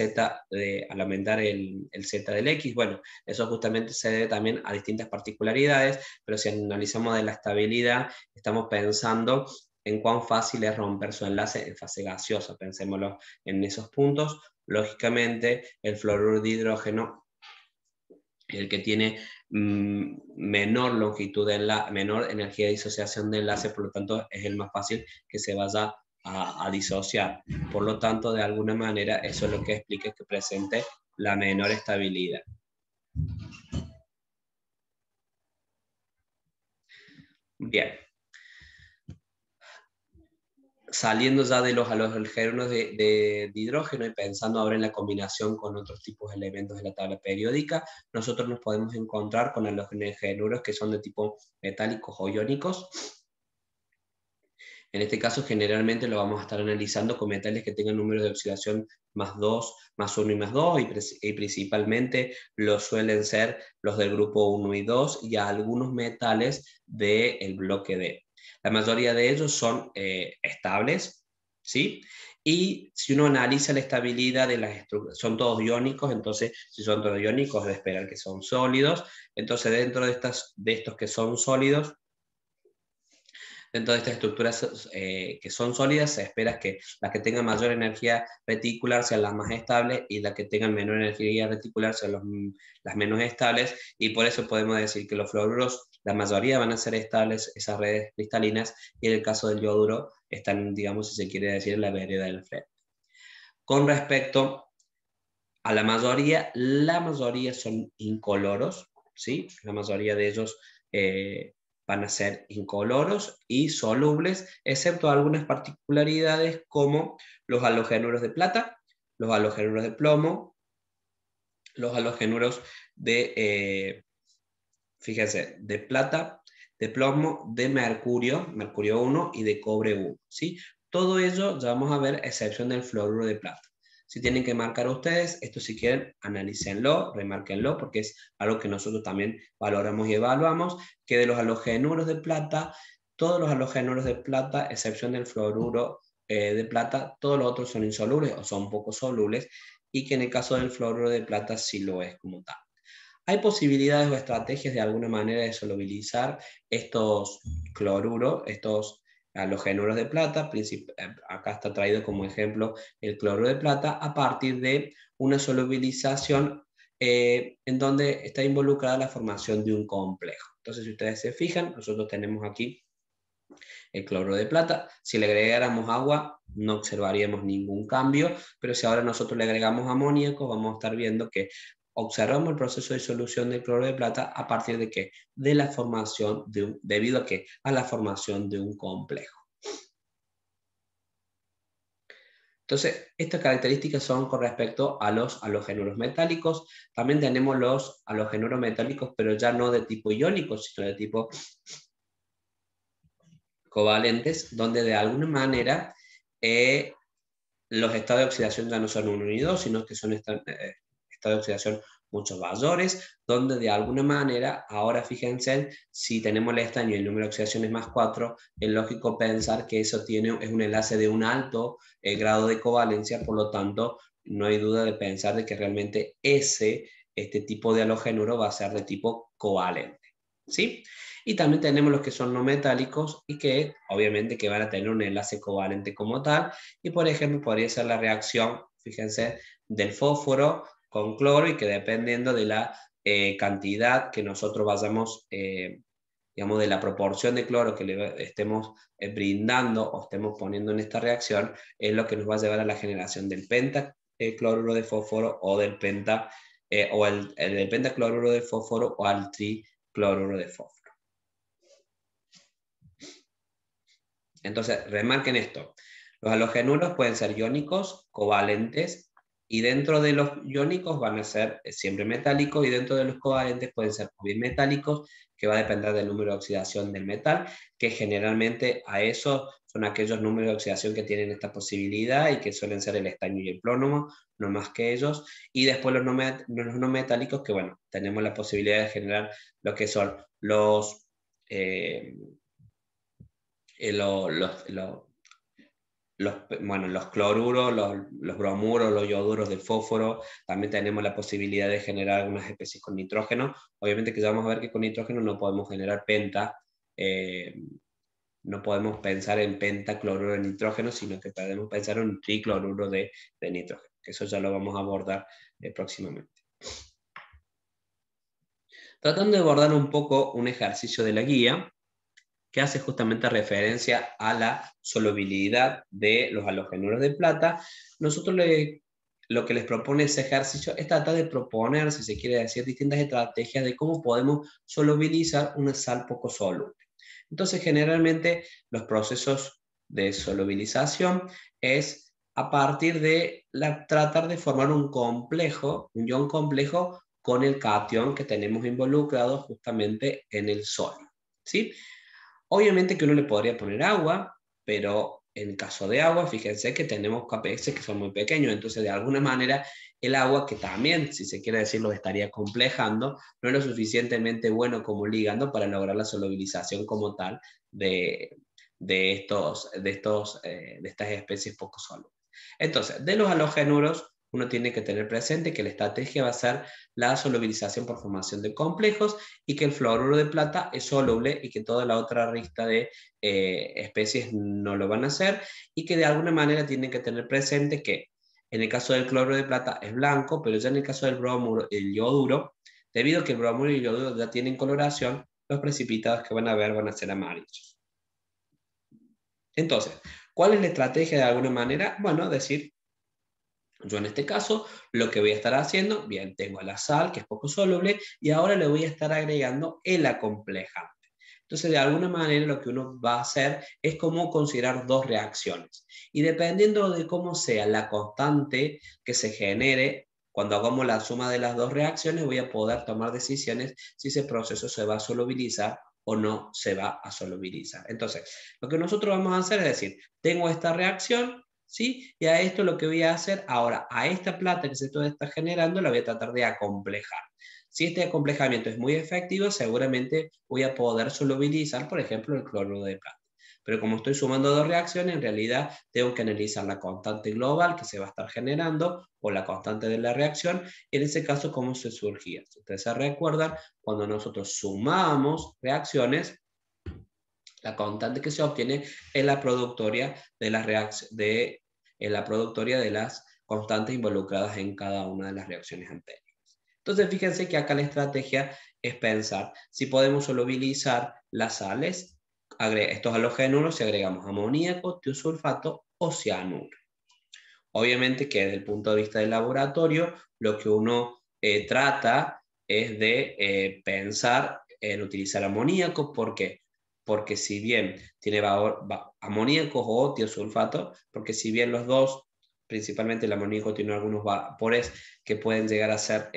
z del x. Bueno, eso justamente se debe también a distintas particularidades, pero si analizamos de la estabilidad, estamos pensando en cuán fácil es romper su enlace en fase gaseosa. Pensémoslo en esos puntos. Lógicamente, el fluoruro de hidrógeno, el que tiene menor longitud menor energía de disociación de enlace, por lo tanto es el más fácil que se vaya a disociar. Por lo tanto, de alguna manera, eso es lo que explica que presente la menor estabilidad. Bien. Saliendo ya de los halógenos de hidrógeno y pensando ahora en la combinación con otros tipos de elementos de la tabla periódica, nosotros nos podemos encontrar con halógenos que son de tipo metálicos o iónicos. En este caso, generalmente lo vamos a estar analizando con metales que tengan números de oxidación +2, +1 y +2, y principalmente los suelen ser los del grupo 1 y 2, y algunos metales del bloque D. La mayoría de ellos son estables, ¿sí? Y si uno analiza la estabilidad de las estructuras, son todos iónicos, entonces si son todos iónicos, de esperar que son sólidos. Entonces dentro de estos que son sólidos, dentro de estas estructuras que son sólidas, se espera que las que tengan mayor energía reticular sean las más estables y las que tengan menor energía reticular sean las menos estables, y por eso podemos decir que los fluoruros, la mayoría van a ser estables, esas redes cristalinas, y en el caso del yoduro están, digamos, si se quiere decir, en la vereda del frente. Con respecto a la mayoría son incoloros, ¿sí? La mayoría de ellos van a ser incoloros y solubles, excepto algunas particularidades como los halogenuros de plata, los halogenuros de plomo, los halogenuros de, fíjense, de plata, de plomo, de mercurio, mercurio 1 y de cobre 1, ¿sí? Todo ello ya vamos a ver, excepción del fluoruro de plata. Si tienen que marcar ustedes, esto si quieren, analícenlo, remárquenlo, porque es algo que nosotros también valoramos y evaluamos, que de los halogenuros de plata, todos los halogenuros de plata, excepción del fluoruro de plata, todos los otros son insolubles o son poco solubles, y que en el caso del fluoruro de plata sí lo es como tal. Hay posibilidades o estrategias de alguna manera de solubilizar estos cloruros, estos halogenuros de plata, acá está traído como ejemplo el cloruro de plata, a partir de una solubilización en donde está involucrada la formación de un complejo. Entonces, si ustedes se fijan, nosotros tenemos aquí el cloruro de plata. Si le agregáramos agua, no observaríamos ningún cambio, pero si ahora nosotros le agregamos amoníaco, vamos a estar viendo que observamos el proceso de disolución del cloruro de plata a partir de qué? De la formación debido a qué? A la formación de un complejo. Entonces, estas características son con respecto a los halogenuros metálicos. También tenemos los halogenuros metálicos, pero ya no de tipo iónico, sino de tipo covalentes, donde de alguna manera los estados de oxidación ya no son 1 y 2, sino que son estados de oxidación mucho mayores, donde de alguna manera, ahora fíjense, si tenemos el estaño y el número de oxidación es más 4, es lógico pensar que eso es un enlace de un alto grado de covalencia, por lo tanto, no hay duda de pensar de que realmente este tipo de halogenuro va a ser de tipo covalente, ¿sí? Y también tenemos los que son no metálicos y que obviamente que van a tener un enlace covalente como tal, y por ejemplo podría ser la reacción, fíjense, del fósforo con cloro, y que dependiendo de la cantidad que nosotros vayamos, digamos, de la proporción de cloro que le estemos brindando o estemos poniendo en esta reacción, es lo que nos va a llevar a la generación del pentacloruro de fósforo o del del pentacloruro de fósforo o al tricloruro de fósforo. Entonces, remarquen esto. Los halogenuros pueden ser iónicos, covalentes, y dentro de los iónicos van a ser siempre metálicos, y dentro de los covalentes pueden ser bien metálicos, que va a depender del número de oxidación del metal, que generalmente a eso son aquellos números de oxidación que tienen esta posibilidad y que suelen ser el estaño y el plomo, no más que ellos. Y después los no metálicos, que bueno, tenemos la posibilidad de generar lo que son los los cloruros, los bromuros, los yoduros del fósforo. También tenemos la posibilidad de generar algunas especies con nitrógeno. Obviamente que ya vamos a ver que con nitrógeno no podemos generar no podemos pensar en pentacloruro de nitrógeno, sino que podemos pensar en un tricloruro de nitrógeno, que eso ya lo vamos a abordar próximamente. Tratando de abordar un poco un ejercicio de la guía, que hace justamente referencia a la solubilidad de los halogenuros de plata, nosotros lo que les propone ese ejercicio es tratar de proponer, si se quiere decir, distintas estrategias de cómo podemos solubilizar una sal poco soluble. Entonces, generalmente, los procesos de solubilización es a partir de tratar de formar un ion complejo con el catión que tenemos involucrado justamente en el sodio, ¿sí? Obviamente que uno le podría poner agua, pero en caso de agua, fíjense que tenemos KPX que son muy pequeños, entonces de alguna manera el agua, que también, si se quiere decir, lo estaría complejando, no es lo suficientemente bueno como ligando para lograr la solubilización como tal de de estas especies poco solubles. Entonces, de los halogenuros, uno tiene que tener presente que la estrategia va a ser la solubilización por formación de complejos y que el fluoruro de plata es soluble y que toda la otra lista de especies no lo van a hacer, y que de alguna manera tienen que tener presente que en el caso del cloruro de plata es blanco, pero ya en el caso del bromuro, el yoduro, debido a que el bromuro y el yoduro ya tienen coloración, los precipitados que van a ver van a ser amarillos. Entonces, ¿cuál es la estrategia de alguna manera? Bueno, decir, yo en este caso lo que voy a estar haciendo, bien, tengo la sal que es poco soluble y ahora le voy a estar agregando el acomplejante. Entonces, de alguna manera lo que uno va a hacer es como considerar dos reacciones. Y dependiendo de cómo sea la constante que se genere, cuando hagamos la suma de las dos reacciones, voy a poder tomar decisiones si ese proceso se va a solubilizar o no se va a solubilizar. Entonces, lo que nosotros vamos a hacer es decir, tengo esta reacción, ¿sí? Y a esto lo que voy a hacer ahora, a esta plata que se está generando, la voy a tratar de acomplejar. Si este acomplejamiento es muy efectivo, seguramente voy a poder solubilizar, por ejemplo, el cloruro de plata. Pero como estoy sumando dos reacciones, en realidad tengo que analizar la constante global que se va a estar generando o la constante de la reacción, y en ese caso, cómo se surgía. Si ustedes se recuerdan, cuando nosotros sumamos reacciones, la constante que se obtiene es la productoria de las constantes involucradas en cada una de las reacciones anteriores. Entonces, fíjense que acá la estrategia es pensar si podemos solubilizar las sales, estos halogenuros, si agregamos amoníaco, tiosulfato o cianuro. Obviamente que desde el punto de vista del laboratorio, lo que uno trata es de pensar en utilizar amoníaco. ¿Por qué? Porque si bien tiene amoníaco o tiosulfato, porque si bien los dos, principalmente el amoníaco, tiene algunos vapores que pueden llegar a ser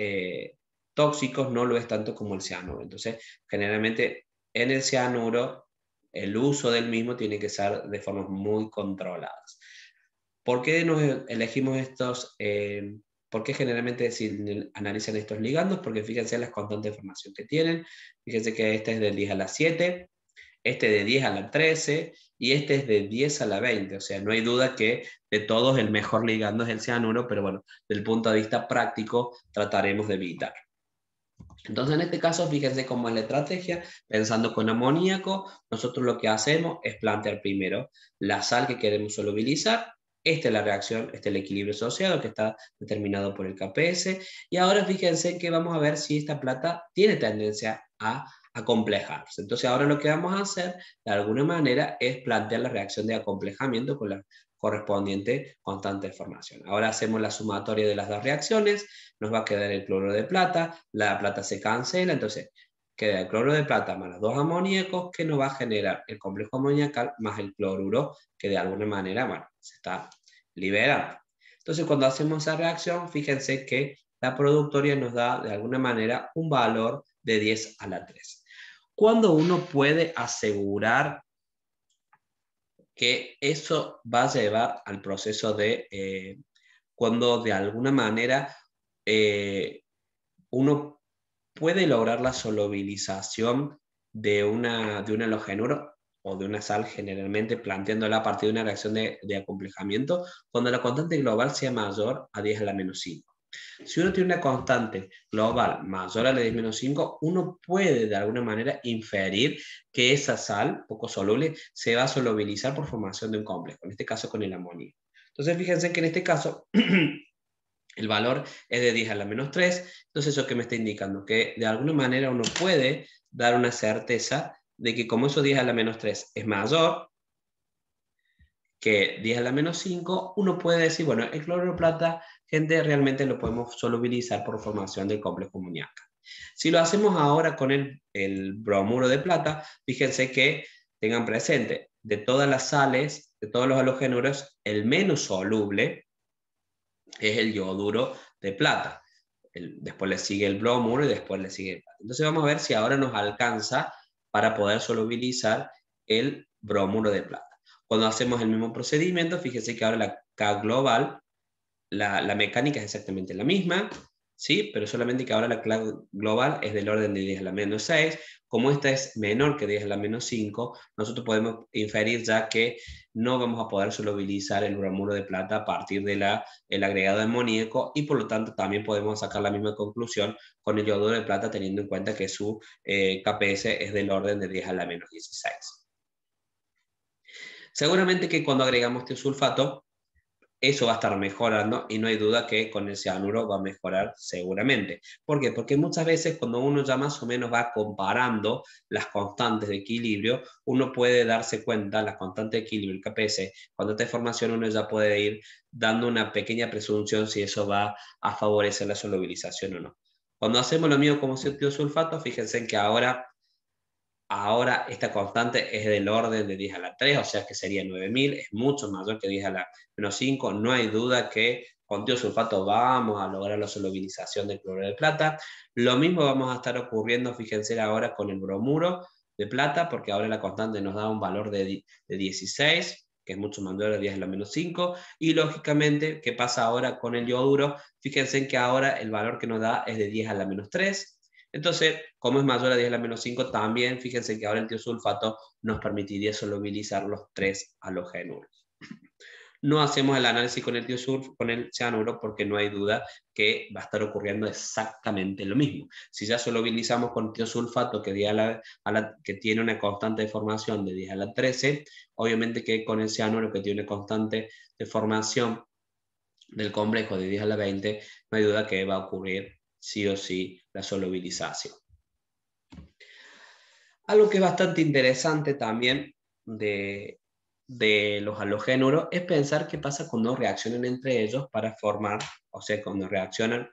tóxicos, no lo es tanto como el cianuro. Entonces, generalmente en el cianuro, el uso del mismo tiene que ser de formas muy controladas. ¿Por qué nos elegimos estos? ¿Por qué generalmente analizan estos ligandos? Porque fíjense las constantes de formación que tienen. Fíjense que este es del 10 a la 7, este de 10 a la 13 y este es de 10 a la 20. O sea, no hay duda que de todos el mejor ligando es el cianuro, pero bueno, desde el punto de vista práctico trataremos de evitar. Entonces, en este caso, fíjense cómo es la estrategia. Pensando con amoníaco, nosotros lo que hacemos es plantear primero la sal que queremos solubilizar. Esta es la reacción, este es el equilibrio asociado que está determinado por el KPS. Y ahora fíjense que vamos a ver si esta plata tiene tendencia a acomplejarse. Entonces, ahora lo que vamos a hacer, de alguna manera, es plantear la reacción de acomplejamiento con la correspondiente constante de formación. Ahora hacemos la sumatoria de las dos reacciones, nos va a quedar el cloruro de plata, la plata se cancela, entonces queda el cloruro de plata más los dos amoníacos, que nos va a generar el complejo amoniacal más el cloruro, que de alguna manera, bueno, se está liberando. Entonces, cuando hacemos esa reacción, fíjense que la productoria nos da de alguna manera un valor de 10 a la 3. ¿Cuándo uno puede asegurar que eso va a llevar al proceso de cuando de alguna manera uno puede lograr la solubilización de un halogenuro o de una sal, generalmente planteándola a partir de una reacción de acomplejamiento, cuando la constante global sea mayor a 10 a la menos 5? Si uno tiene una constante global mayor a la 10 menos 5, uno puede de alguna manera inferir que esa sal poco soluble se va a solubilizar por formación de un complejo, en este caso con el amonio. Entonces fíjense que en este caso el valor es de 10 a la menos 3, entonces eso que me está indicando que de alguna manera uno puede dar una certeza de que como eso 10 a la menos 3 es mayor que 10 a la menos 5, uno puede decir, bueno, el cloruro de plata, gente, realmente lo podemos solubilizar por formación del complejo amoníaco. Si lo hacemos ahora con el bromuro de plata, fíjense que tengan presente, de todas las sales, de todos los halogenuros, el menos soluble es el yoduro de plata. Después le sigue el bromuro y después le sigue el plata. Entonces vamos a ver si ahora nos alcanza para poder solubilizar el bromuro de plata. Cuando hacemos el mismo procedimiento, fíjense que ahora la K global, la mecánica es exactamente la misma. ¿sí? Pero solamente que ahora la clave global es del orden de 10 a la menos 6. Como esta es menor que 10 a la menos 5, nosotros podemos inferir ya que no vamos a poder solubilizar el bromuro de plata a partir del agregado amoníaco, y por lo tanto también podemos sacar la misma conclusión con el yoduro de plata, teniendo en cuenta que su KPS es del orden de 10 a la menos 16. Seguramente que cuando agregamos tiosulfato, eso va a estar mejorando, y no hay duda que con el cianuro va a mejorar seguramente. ¿Por qué? Porque muchas veces cuando uno ya más o menos va comparando las constantes de equilibrio, uno puede darse cuenta, las constantes de equilibrio, el KPS, cuando está en formación uno ya puede ir dando una pequeña presunción si eso va a favorecer la solubilización o no. Cuando hacemos lo mismo como tiosulfato, fíjense en que ahora esta constante es del orden de 10 a la 3, o sea que sería 9000, es mucho mayor que 10 a la menos 5. No hay duda que con tiosulfato vamos a lograr la solubilización del cloruro de plata. Lo mismo vamos a estar ocurriendo, fíjense ahora con el bromuro de plata, porque ahora la constante nos da un valor de 16, que es mucho mayor a 10 a la menos 5, y lógicamente, ¿qué pasa ahora con el yoduro? Fíjense en que ahora el valor que nos da es de 10 a la menos 3, entonces, como es mayor a 10 a la menos 5, también fíjense que ahora el tiosulfato nos permitiría solubilizar los 3 halogenuros. No hacemos el análisis con con el cianuro, porque no hay duda que va a estar ocurriendo exactamente lo mismo. Si ya solubilizamos con tiosulfato que tiene una constante de formación de 10 a la 13, obviamente que con el cianuro que tiene una constante de formación del complejo de 10 a la 20, no hay duda que va a ocurrir sí o sí la solubilización. Algo que es bastante interesante también de los halogénuros es pensar qué pasa cuando reaccionan entre ellos para formar, o sea, cuando reaccionan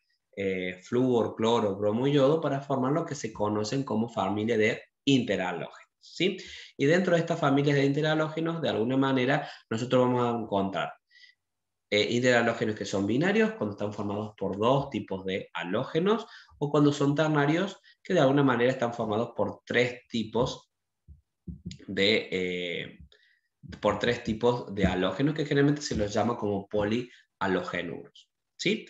flúor, cloro, bromo y yodo para formar lo que se conocen como familia de interhalógenos, ¿sí? Y dentro de estas familias de interhalógenos, de alguna manera, nosotros vamos a encontrar interhalógenos que son binarios, cuando están formados por dos tipos de halógenos, o cuando son ternarios, que de alguna manera están formados por tres tipos de halógenos, que generalmente se los llama como polihalogénuros, ¿sí?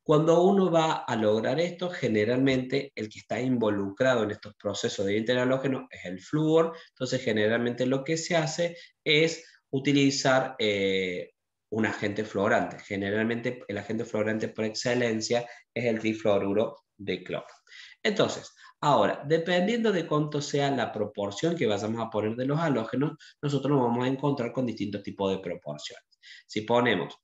Cuando uno va a lograr esto, generalmente el que está involucrado en estos procesos de interhalógeno es el flúor. Entonces, generalmente lo que se hace es utilizar un agente fluorante. Generalmente el agente fluorante por excelencia es el trifluoruro de cloro. Entonces, ahora, dependiendo de cuánto sea la proporción que vayamos a poner de los halógenos, nosotros nos vamos a encontrar con distintos tipos de proporciones. Si ponemos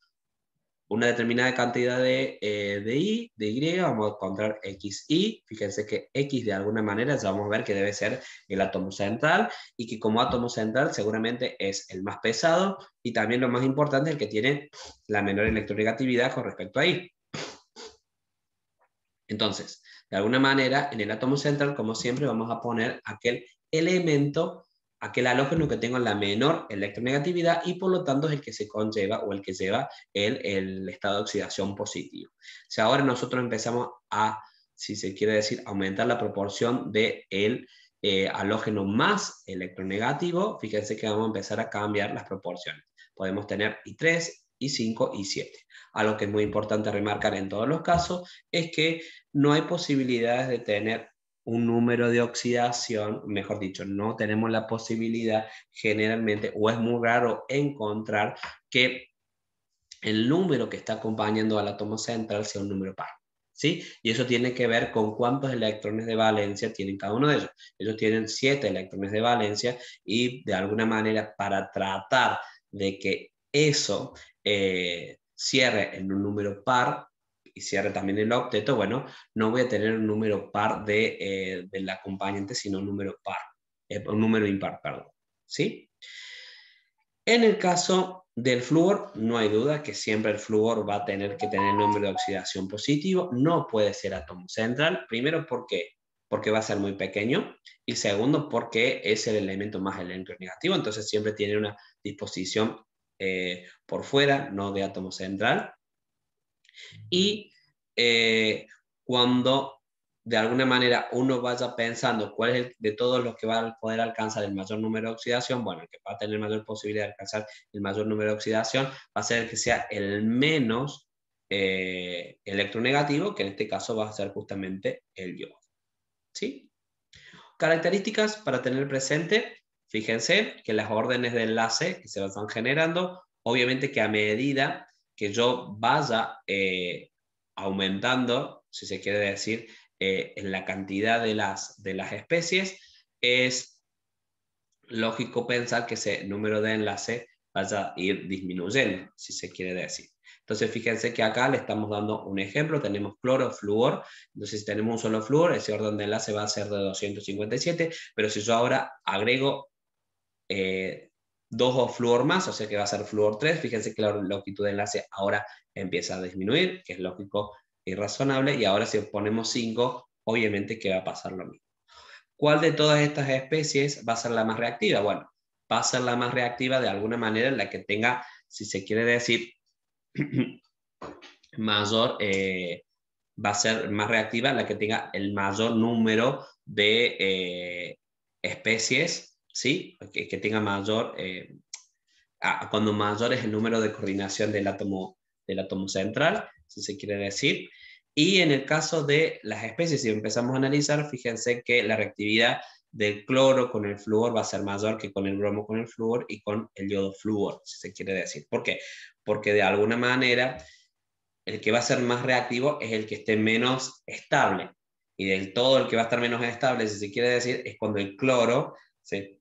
una determinada cantidad de Y, vamos a encontrar XY. Fíjense que X de alguna manera ya vamos a ver que debe ser el átomo central, y que como átomo central seguramente es el más pesado, y también lo más importante, el que tiene la menor electronegatividad con respecto a Y. Entonces, de alguna manera, en el átomo central, como siempre, vamos a poner aquel elemento, aquel halógeno que tenga la menor electronegatividad, y por lo tanto es el que se conlleva o el que lleva el estado de oxidación positivo. Si ahora nosotros empezamos a, si se quiere decir, aumentar la proporción del halógeno más electronegativo, fíjense que vamos a empezar a cambiar las proporciones. Podemos tener I3, I5, I7. Algo que es muy importante remarcar en todos los casos es que no hay posibilidades de tener un número de oxidación, mejor dicho, no tenemos la posibilidad generalmente, o es muy raro encontrar que el número que está acompañando al átomo central sea un número par, ¿sí? Y eso tiene que ver con cuántos electrones de valencia tienen cada uno de ellos. Ellos tienen 7 electrones de valencia, y de alguna manera, para tratar de que eso cierre en un número par y cierre también el octeto, bueno, no voy a tener un número par del acompañante, sino un número par, un número impar, perdón, ¿sí? En el caso del flúor, no hay duda que siempre el flúor va a tener que tener número de oxidación positivo, no puede ser átomo central. Primero, ¿por qué? Porque va a ser muy pequeño, y segundo, porque es el elemento más electronegativo, entonces siempre tiene una disposición por fuera, no de átomo central. Y cuando de alguna manera uno vaya pensando cuál es de todos los que va a poder alcanzar el mayor número de oxidación, bueno, el que va a tener mayor posibilidad de alcanzar el mayor número de oxidación va a ser el que sea el menos electronegativo, que en este caso va a ser justamente el yodo. ¿Sí? Características para tener presente, fíjense que las órdenes de enlace que se van generando, obviamente que a medida que yo vaya aumentando, si se quiere decir, en la cantidad de las especies, es lógico pensar que ese número de enlace vaya a ir disminuyendo, si se quiere decir. Entonces, fíjense que acá le estamos dando un ejemplo, tenemos cloro, flúor, entonces si tenemos un solo flúor, ese orden de enlace va a ser de 257, pero si yo ahora agrego dos flúor más, o sea que va a ser flúor 3, fíjense que la longitud de enlace ahora empieza a disminuir, que es lógico y razonable, y ahora si ponemos 5, obviamente que va a pasar lo mismo. ¿Cuál de todas estas especies va a ser la más reactiva? Bueno, va a ser la más reactiva de alguna manera en la que tenga, si se quiere decir, mayor, va a ser más reactiva la que tenga el mayor número de especies, ¿sí? Que tenga mayor, cuando mayor es el número de coordinación del átomo central, si se quiere decir. Y en el caso de las especies, si empezamos a analizar, fíjense que la reactividad del cloro con el flúor va a ser mayor que con el bromo con el flúor y con el yodo flúor, si se quiere decir. ¿Por qué? Porque de alguna manera el que va a ser más reactivo es el que esté menos estable. Y del todo el que va a estar menos estable, si se quiere decir, es cuando el cloro se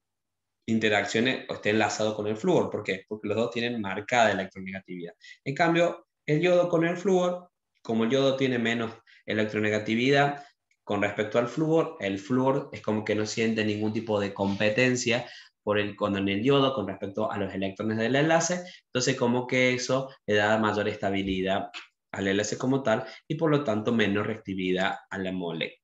interaccione o esté enlazado con el flúor. ¿Por qué? Porque los dos tienen marcada electronegatividad. En cambio, el yodo con el flúor, como el yodo tiene menos electronegatividad con respecto al flúor, el flúor es como que no siente ningún tipo de competencia cuando en el yodo con respecto a los electrones del enlace, entonces como que eso le da mayor estabilidad al enlace como tal y por lo tanto menos reactividad a la molécula.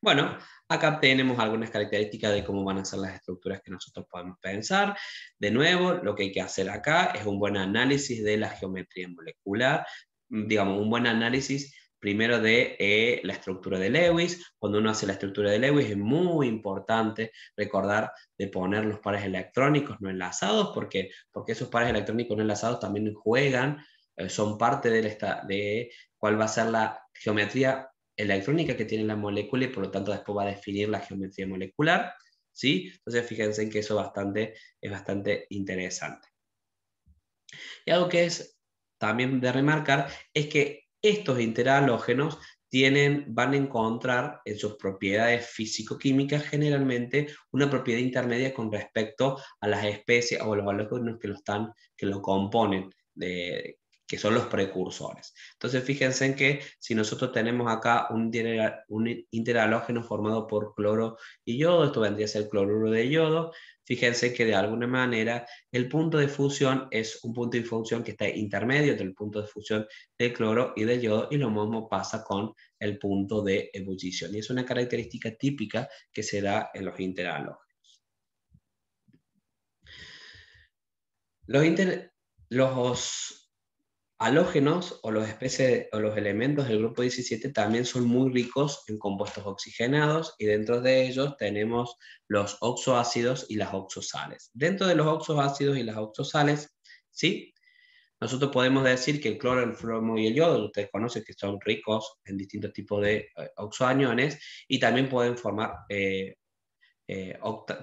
Bueno, acá tenemos algunas características de cómo van a ser las estructuras que nosotros podemos pensar. De nuevo, lo que hay que hacer acá es un buen análisis de la geometría molecular, digamos, un buen análisis primero de la estructura de Lewis. Cuando uno hace la estructura de Lewis es muy importante recordar de poner los pares electrónicos no enlazados, porque esos pares electrónicos no enlazados también juegan, son parte de cuál va a ser la geometría electrónica que tiene la molécula y por lo tanto después va a definir la geometría molecular, ¿sí? Entonces fíjense en que eso es bastante interesante. Y algo que es también de remarcar es que estos interhalógenos van a encontrar en sus propiedades físico-químicas generalmente una propiedad intermedia con respecto a las especies o los halógenos que lo componen, que son los precursores. Entonces fíjense en que si nosotros tenemos acá un interhalógeno formado por cloro y yodo, esto vendría a ser cloruro de yodo, fíjense que de alguna manera el punto de fusión es un punto de fusión que está intermedio entre el punto de fusión del cloro y del yodo, y lo mismo pasa con el punto de ebullición. Y es una característica típica que se da en los interhalógenos. Los halógenos o los elementos del grupo 17 también son muy ricos en compuestos oxigenados y dentro de ellos tenemos los oxoácidos y las oxosales. Dentro de los oxoácidos y las oxosales, ¿sí? Nosotros podemos decir que el cloro, el bromo y el yodo, ustedes conocen que son ricos en distintos tipos de oxoaniones y también pueden formar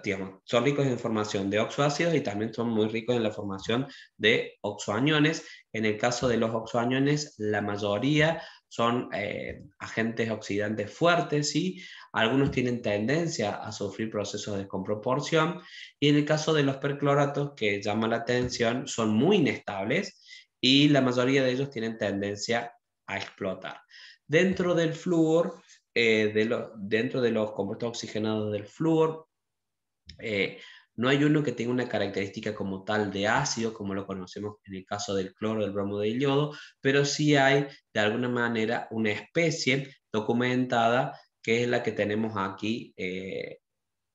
digamos, son ricos en formación de oxoácidos y también son muy ricos en la formación de oxoaniones. En el caso de los oxoaniones, la mayoría son agentes oxidantes fuertes, ¿sí? Algunos tienen tendencia a sufrir procesos de descomproporción, y en el caso de los percloratos, que llama la atención, son muy inestables y la mayoría de ellos tienen tendencia a explotar. Dentro del flúor, dentro de los compuestos oxigenados del flúor, no hay uno que tenga una característica como tal de ácido, como lo conocemos en el caso del cloro, del bromo, del yodo, pero sí hay de alguna manera una especie documentada que es la que tenemos aquí, que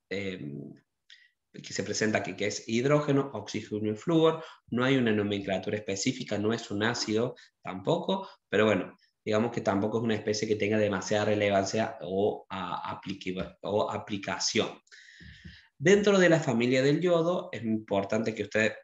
se presenta aquí, que es hidrógeno, oxígeno y flúor. No hay una nomenclatura específica, no es un ácido tampoco, pero bueno, digamos que tampoco es una especie que tenga demasiada relevancia o aplicación. Dentro de la familia del yodo es importante que ustedes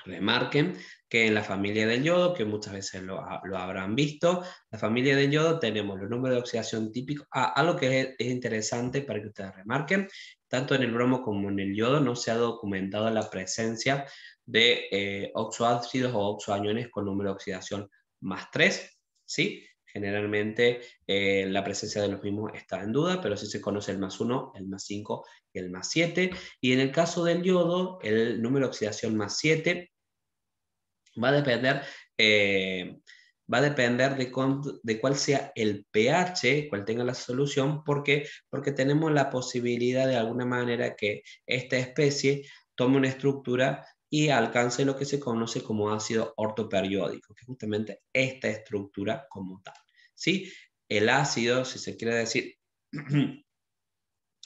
Remarquen que en la familia del yodo, que muchas veces lo habrán visto, la familia del yodo tenemos los números de oxidación típicos. Algo que es interesante para que ustedes remarquen, tanto en el bromo como en el yodo no se ha documentado la presencia de oxoácidos o oxoaniones con número de oxidación +3, ¿sí? Generalmente la presencia de los mismos está en duda, pero sí se conoce el +1, el +5 y el +7. Y en el caso del yodo, el número de oxidación +7 va a depender, de cuál sea el pH, cuál tenga la solución, porque tenemos la posibilidad de alguna manera que esta especie tome una estructura y alcance lo que se conoce como ácido ortoperiódico, que es justamente esta estructura como tal, ¿sí? El ácido, si se quiere decir,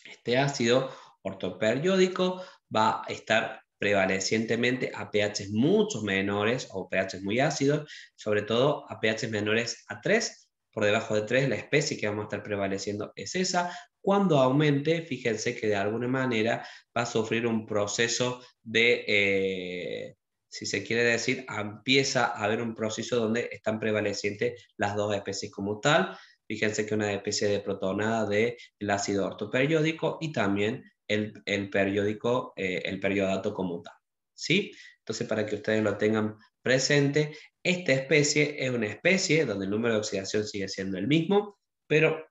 este ácido ortoperiódico va a estar prevalecientemente a pH mucho menores o pH muy ácidos, sobre todo a pH menores a 3. Por debajo de 3, la especie que vamos a estar prevaleciendo es esa. Cuando aumente, fíjense que de alguna manera va a sufrir un proceso de, si se quiere decir, empieza a haber un proceso donde están prevalecientes las dos especies como tal. Fíjense que una especie de protonada del ácido ortoperiódico y también el periódico, el periodato como tal, ¿sí? Entonces, para que ustedes lo tengan presente, esta especie es una especie donde el número de oxidación sigue siendo el mismo, pero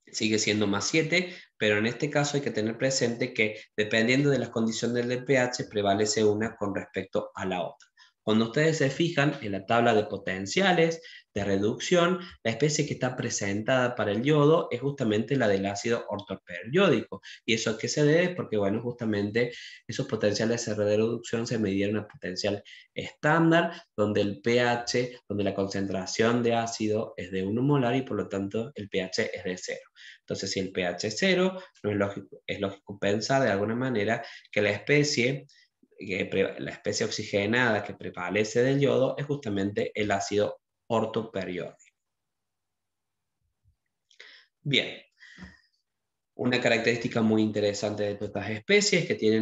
sigue siendo +7, pero en este caso hay que tener presente que dependiendo de las condiciones del pH prevalece una con respecto a la otra. Cuando ustedes se fijan en la tabla de potenciales de reducción, la especie que está presentada para el yodo es justamente la del ácido ortoperiódico. ¿Y eso a qué se debe? Porque, bueno, justamente esos potenciales de reducción se midieron a potencial estándar, donde el pH, donde la concentración de ácido es de 1 molar y por lo tanto el pH es de 0. Entonces, si el pH es 0, no es lógico pensar de alguna manera que la especie oxigenada que prevalece del yodo es justamente el ácido ortoperiódico. Bien, una característica muy interesante de todas estas especies es que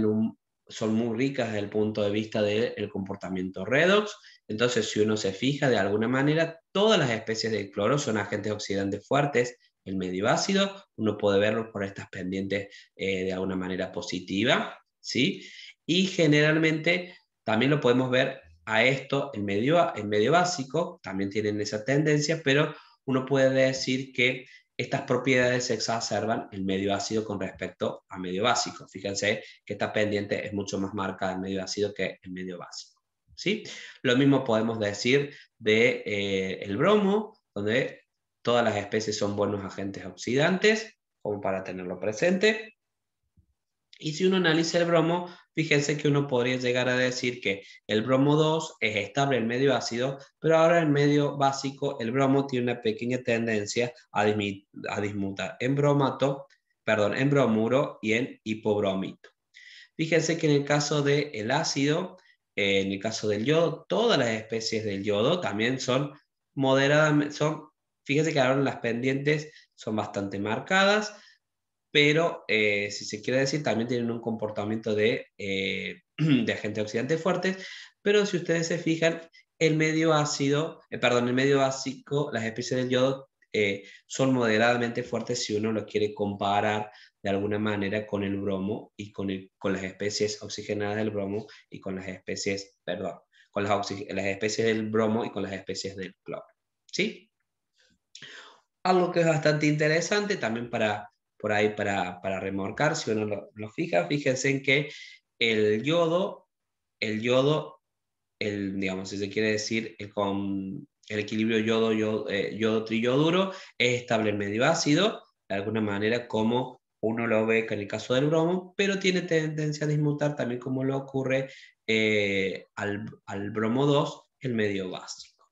son muy ricas desde el punto de vista del comportamiento redox. Entonces, si uno se fija de alguna manera, todas las especies de cloro son agentes oxidantes fuertes, el medio ácido, uno puede verlo por estas pendientes de alguna manera positiva, ¿sí? Y generalmente también lo podemos ver a esto, el medio básico, también tienen esa tendencia, pero uno puede decir que estas propiedades se exacerban el medio ácido con respecto a medio básico. Fíjense que esta pendiente es mucho más marcada en medio ácido que en medio básico, ¿sí? Lo mismo podemos decir de el bromo, donde todas las especies son buenos agentes oxidantes, como para tenerlo presente. Y si uno analiza el bromo, fíjense que uno podría llegar a decir que el bromo 2 es estable en medio ácido, pero ahora en medio básico el bromo tiene una pequeña tendencia a dismutar en en bromuro y en hipobromito. Fíjense que en el caso del ácido, en el caso del yodo, todas las especies del yodo también son moderadamente, fíjense que ahora las pendientes son bastante marcadas, pero si se quiere decir, también tienen un comportamiento de agentes oxidantes fuertes, pero si ustedes se fijan, el medio básico, las especies del yodo son moderadamente fuertes si uno lo quiere comparar de alguna manera con el bromo y con las especies oxigenadas del bromo y con las especies, perdón, con las especies del bromo y con las especies del cloro, ¿sí? Algo que es bastante interesante también por ahí para remorcar, si uno lo fija, fíjense en que el yodo, digamos, si se quiere decir, el equilibrio yodo-trillo-duro es estable en medio ácido, de alguna manera como uno lo ve en el caso del bromo, pero tiene tendencia a dismutar también como lo ocurre al bromo 2, el medio básico.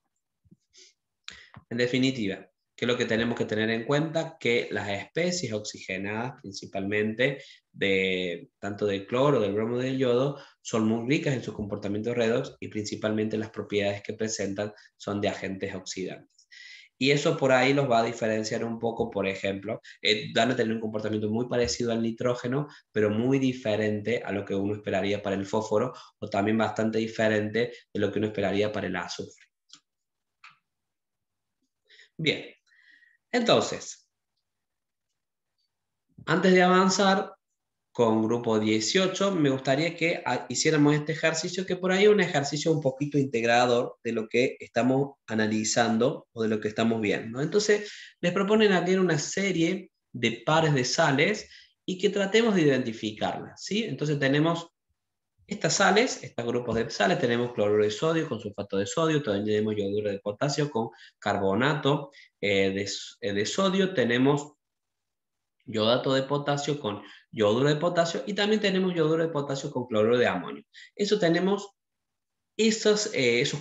En definitiva, ¿qué es lo que tenemos que tener en cuenta? Que las especies oxigenadas, principalmente tanto del cloro, del bromo y del yodo, son muy ricas en su comportamiento redox y principalmente las propiedades que presentan son de agentes oxidantes. Y eso por ahí los va a diferenciar un poco, por ejemplo, van a tener un comportamiento muy parecido al nitrógeno, pero muy diferente a lo que uno esperaría para el fósforo, o también bastante diferente de lo que uno esperaría para el azufre. Bien, entonces, antes de avanzar con grupo 18, me gustaría que hiciéramos este ejercicio, que por ahí es un ejercicio un poquito integrador de lo que estamos analizando o de lo que estamos viendo. Entonces, les proponen aquí una serie de pares de sales y que tratemos de identificarlas, ¿sí? Entonces tenemos estas sales, estos grupos de sales, tenemos cloruro de sodio con sulfato de sodio, también tenemos yoduro de potasio con carbonato de sodio, tenemos yodato de potasio con yoduro de potasio y también tenemos yoduro de potasio con cloruro de amonio. Eso tenemos esos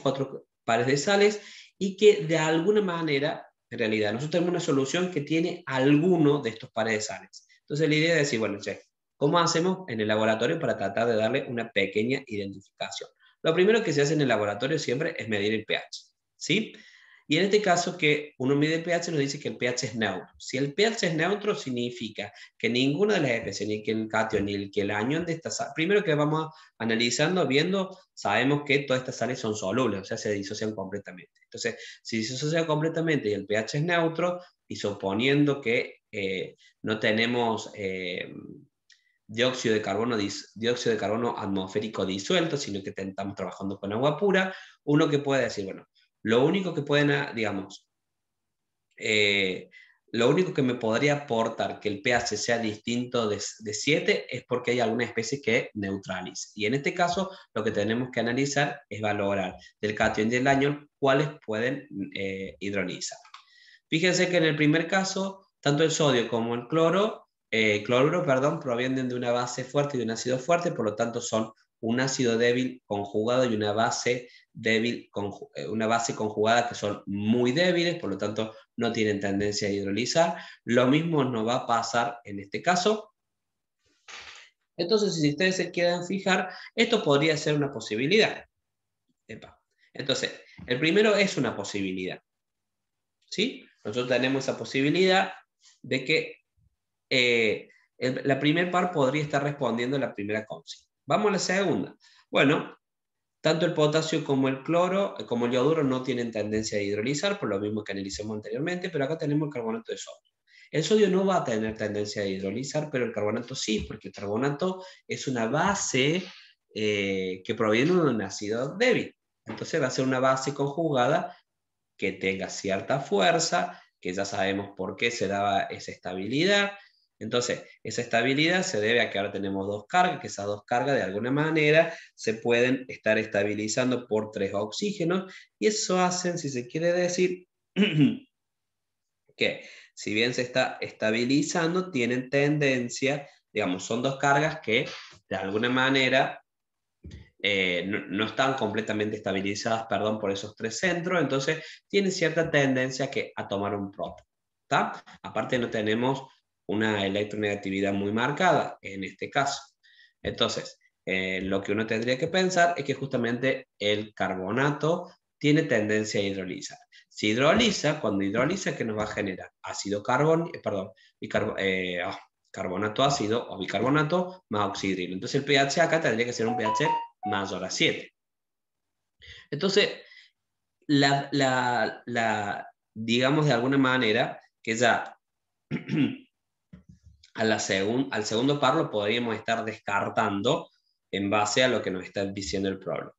4 pares de sales y que de alguna manera, en realidad, nosotros tenemos una solución que tiene alguno de estos pares de sales. Entonces la idea es decir, bueno, che, ¿cómo hacemos en el laboratorio para tratar de darle una pequeña identificación? Lo primero que se hace en el laboratorio siempre es medir el pH, ¿sí? Y en este caso que uno mide el pH nos dice que el pH es neutro. Si el pH es neutro significa que ninguna de las especies, ni que el cation ni el que el anión de esta sal, primero que vamos analizando, viendo, sabemos que todas estas sales son solubles, o sea, se disocian completamente. Entonces, si se disocian completamente y el pH es neutro, y suponiendo que no tenemos dióxido de carbono atmosférico disuelto, sino que estamos trabajando con agua pura, uno que puede decir, bueno, lo único que pueden, digamos, lo único que me podría aportar que el pH sea distinto de 7 es porque hay alguna especie que neutralice. Y en este caso, lo que tenemos que analizar es valorar del cation y del anión cuáles pueden hidrolizar. Fíjense que en el primer caso, tanto el sodio como el cloruro, provienen de una base fuerte y de un ácido fuerte, por lo tanto son un ácido débil conjugado y una base débil, una base conjugada que son muy débiles, por lo tanto no tienen tendencia a hidrolizar. Lo mismo nos va a pasar en este caso. Entonces, si ustedes se quieren fijar, esto podría ser una posibilidad. Entonces, el primero es una posibilidad, ¿sí? Nosotros tenemos esa posibilidad de que la primer par podría estar respondiendo a la primera consigna. Vamos a la segunda. Bueno, tanto el potasio como el cloro, como el yoduro, no tienen tendencia a hidrolizar, por lo mismo que analizamos anteriormente, pero acá tenemos el carbonato de sodio. El sodio no va a tener tendencia a hidrolizar, pero el carbonato sí, porque el carbonato es una base que proviene de un ácido débil. Entonces va a ser una base conjugada que tenga cierta fuerza, que ya sabemos por qué se daba esa estabilidad. Entonces, esa estabilidad se debe a que ahora tenemos 2 cargas, que esas 2 cargas de alguna manera se pueden estar estabilizando por 3 oxígenos, y eso hacen, si se quiere decir, que si bien se está estabilizando, tienen tendencia, digamos, son 2 cargas que de alguna manera no están completamente estabilizadas, perdón, por esos 3 centros, entonces tienen cierta tendencia a tomar un proton. ¿Tá? Aparte no tenemos una electronegatividad muy marcada en este caso. Entonces, lo que uno tendría que pensar es que justamente el carbonato tiene tendencia a hidrolizar. Si hidroliza, cuando hidroliza, ¿qué nos va a generar? Ácido carbonato ácido o bicarbonato más oxidrilo. Entonces el pH acá tendría que ser un pH mayor a 7. Entonces, digamos de alguna manera que ya al segundo par lo podríamos estar descartando en base a lo que nos está diciendo el problema.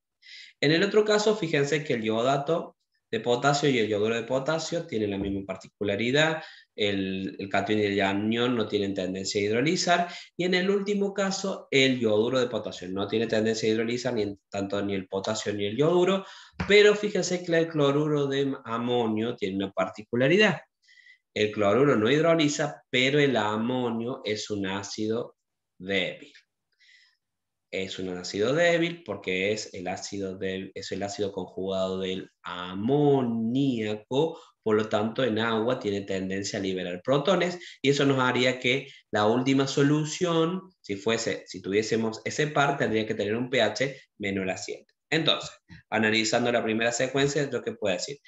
En el otro caso, fíjense que el yodato de potasio y el yoduro de potasio tienen la misma particularidad, el cation y el anión no tienen tendencia a hidrolizar, y en el último caso, el yoduro de potasio no tiene tendencia a hidrolizar, tanto ni el potasio ni el yoduro, pero fíjense que el cloruro de amonio tiene una particularidad. El cloruro no hidroliza, pero el amonio es un ácido débil. Es un ácido débil porque es el ácido conjugado del amoníaco, por lo tanto en agua tiene tendencia a liberar protones, y eso nos haría que la última solución, si tuviésemos ese par, tendría que tener un pH menor a 7. Entonces, analizando la primera secuencia, ¿yo qué puedo decir?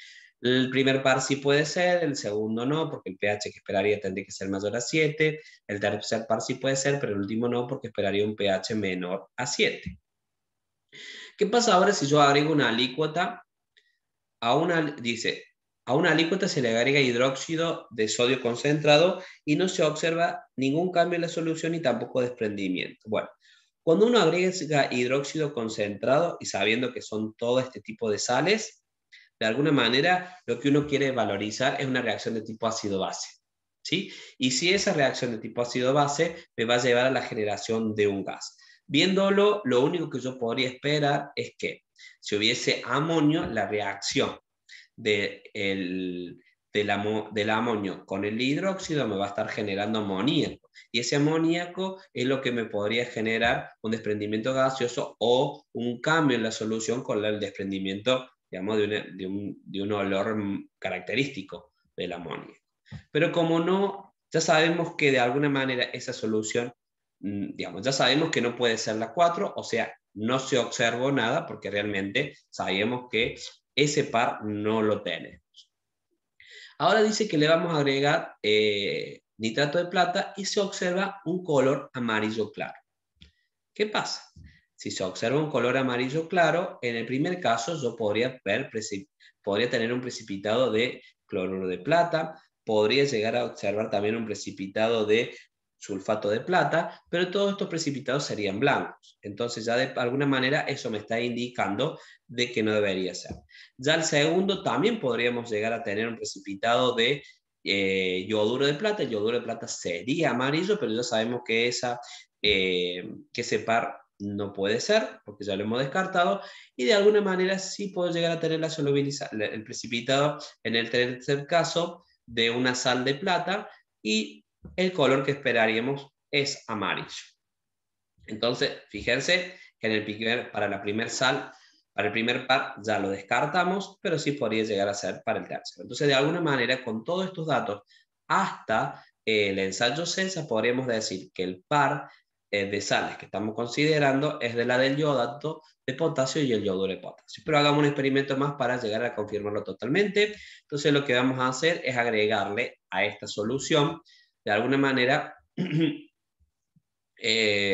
El primer par sí puede ser, el segundo no, porque el pH que esperaría tendría que ser mayor a 7. El tercer par sí puede ser, pero el último no, porque esperaría un pH menor a 7. ¿Qué pasa ahora si yo agrego una alícuota dice, a una alícuota se le agrega hidróxido de sodio concentrado y no se observa ningún cambio en la solución y tampoco desprendimiento? Bueno, cuando uno agrega hidróxido concentrado y sabiendo que son todo este tipo de sales, de alguna manera lo que uno quiere valorizar es una reacción de tipo ácido-base, ¿sí? Y si esa reacción de tipo ácido-base me va a llevar a la generación de un gas. Viéndolo, lo único que yo podría esperar es que si hubiese amonio, la reacción del amonio con el hidróxido me va a estar generando amoníaco. Y ese amoníaco es lo que me podría generar un desprendimiento gaseoso o un cambio en la solución con el desprendimiento, digamos, de un olor característico del amonio. Pero como no, ya sabemos que de alguna manera esa solución, digamos, ya sabemos que no puede ser la 4, o sea, no se observó nada porque realmente sabemos que ese par no lo tenemos. Ahora dice que le vamos a agregar nitrato de plata y se observa un color amarillo claro. ¿Qué pasa? Si se observa un color amarillo claro, en el primer caso yo podría tener un precipitado de cloruro de plata, podría llegar a observar también un precipitado de sulfato de plata, pero todos estos precipitados serían blancos. Entonces ya de alguna manera eso me está indicando de que no debería ser. Ya el segundo también podríamos llegar a tener un precipitado de yoduro de plata. El yoduro de plata sería amarillo, pero ya sabemos que ese par no puede ser, porque ya lo hemos descartado, y de alguna manera sí puedo llegar a tener el precipitado en el tercer caso de una sal de plata, y el color que esperaríamos es amarillo. Entonces, fíjense que para el primer par ya lo descartamos, pero sí podría llegar a ser para el tercero. Entonces, de alguna manera, con todos estos datos, hasta el ensayo CELSA, podríamos decir que el par de sales que estamos considerando es de la del iodato de potasio y el yoduro de potasio. Pero hagamos un experimento más para llegar a confirmarlo totalmente. Entonces, lo que vamos a hacer es agregarle a esta solución, de alguna manera, si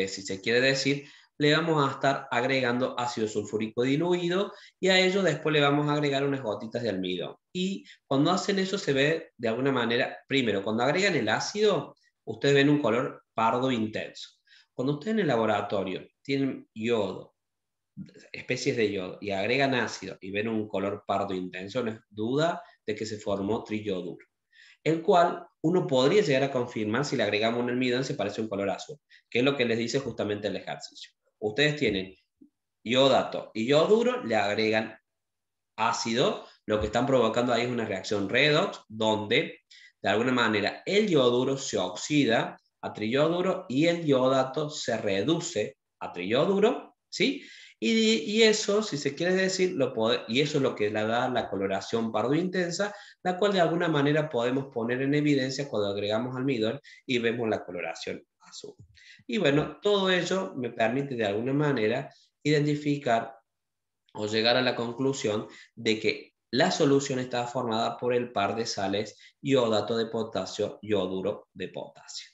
se quiere decir, le vamos a estar agregando ácido sulfúrico diluido y a ello después le vamos a agregar unas gotitas de almidón. Y cuando hacen eso se ve de alguna manera, primero, cuando agregan el ácido, ustedes ven un color pardo intenso. Cuando ustedes en el laboratorio tienen yodo, especies de yodo, y agregan ácido y ven un color pardo intenso, no es duda de que se formó triyoduro, el cual uno podría llegar a confirmar si le agregamos un almidón se parece a un color azul, que es lo que les dice justamente el ejercicio. Ustedes tienen iodato y yoduro, le agregan ácido, lo que están provocando ahí es una reacción redox, donde de alguna manera el yoduro se oxida a triyoduro y el iodato se reduce a triyoduro, ¿sí? Y eso, si se quiere decir, y eso es lo que le da la coloración pardo intensa, la cual de alguna manera podemos poner en evidencia cuando agregamos almidón y vemos la coloración azul. Y bueno, todo ello me permite de alguna manera identificar o llegar a la conclusión de que la solución está formada por el par de sales iodato de potasio, yoduro de potasio.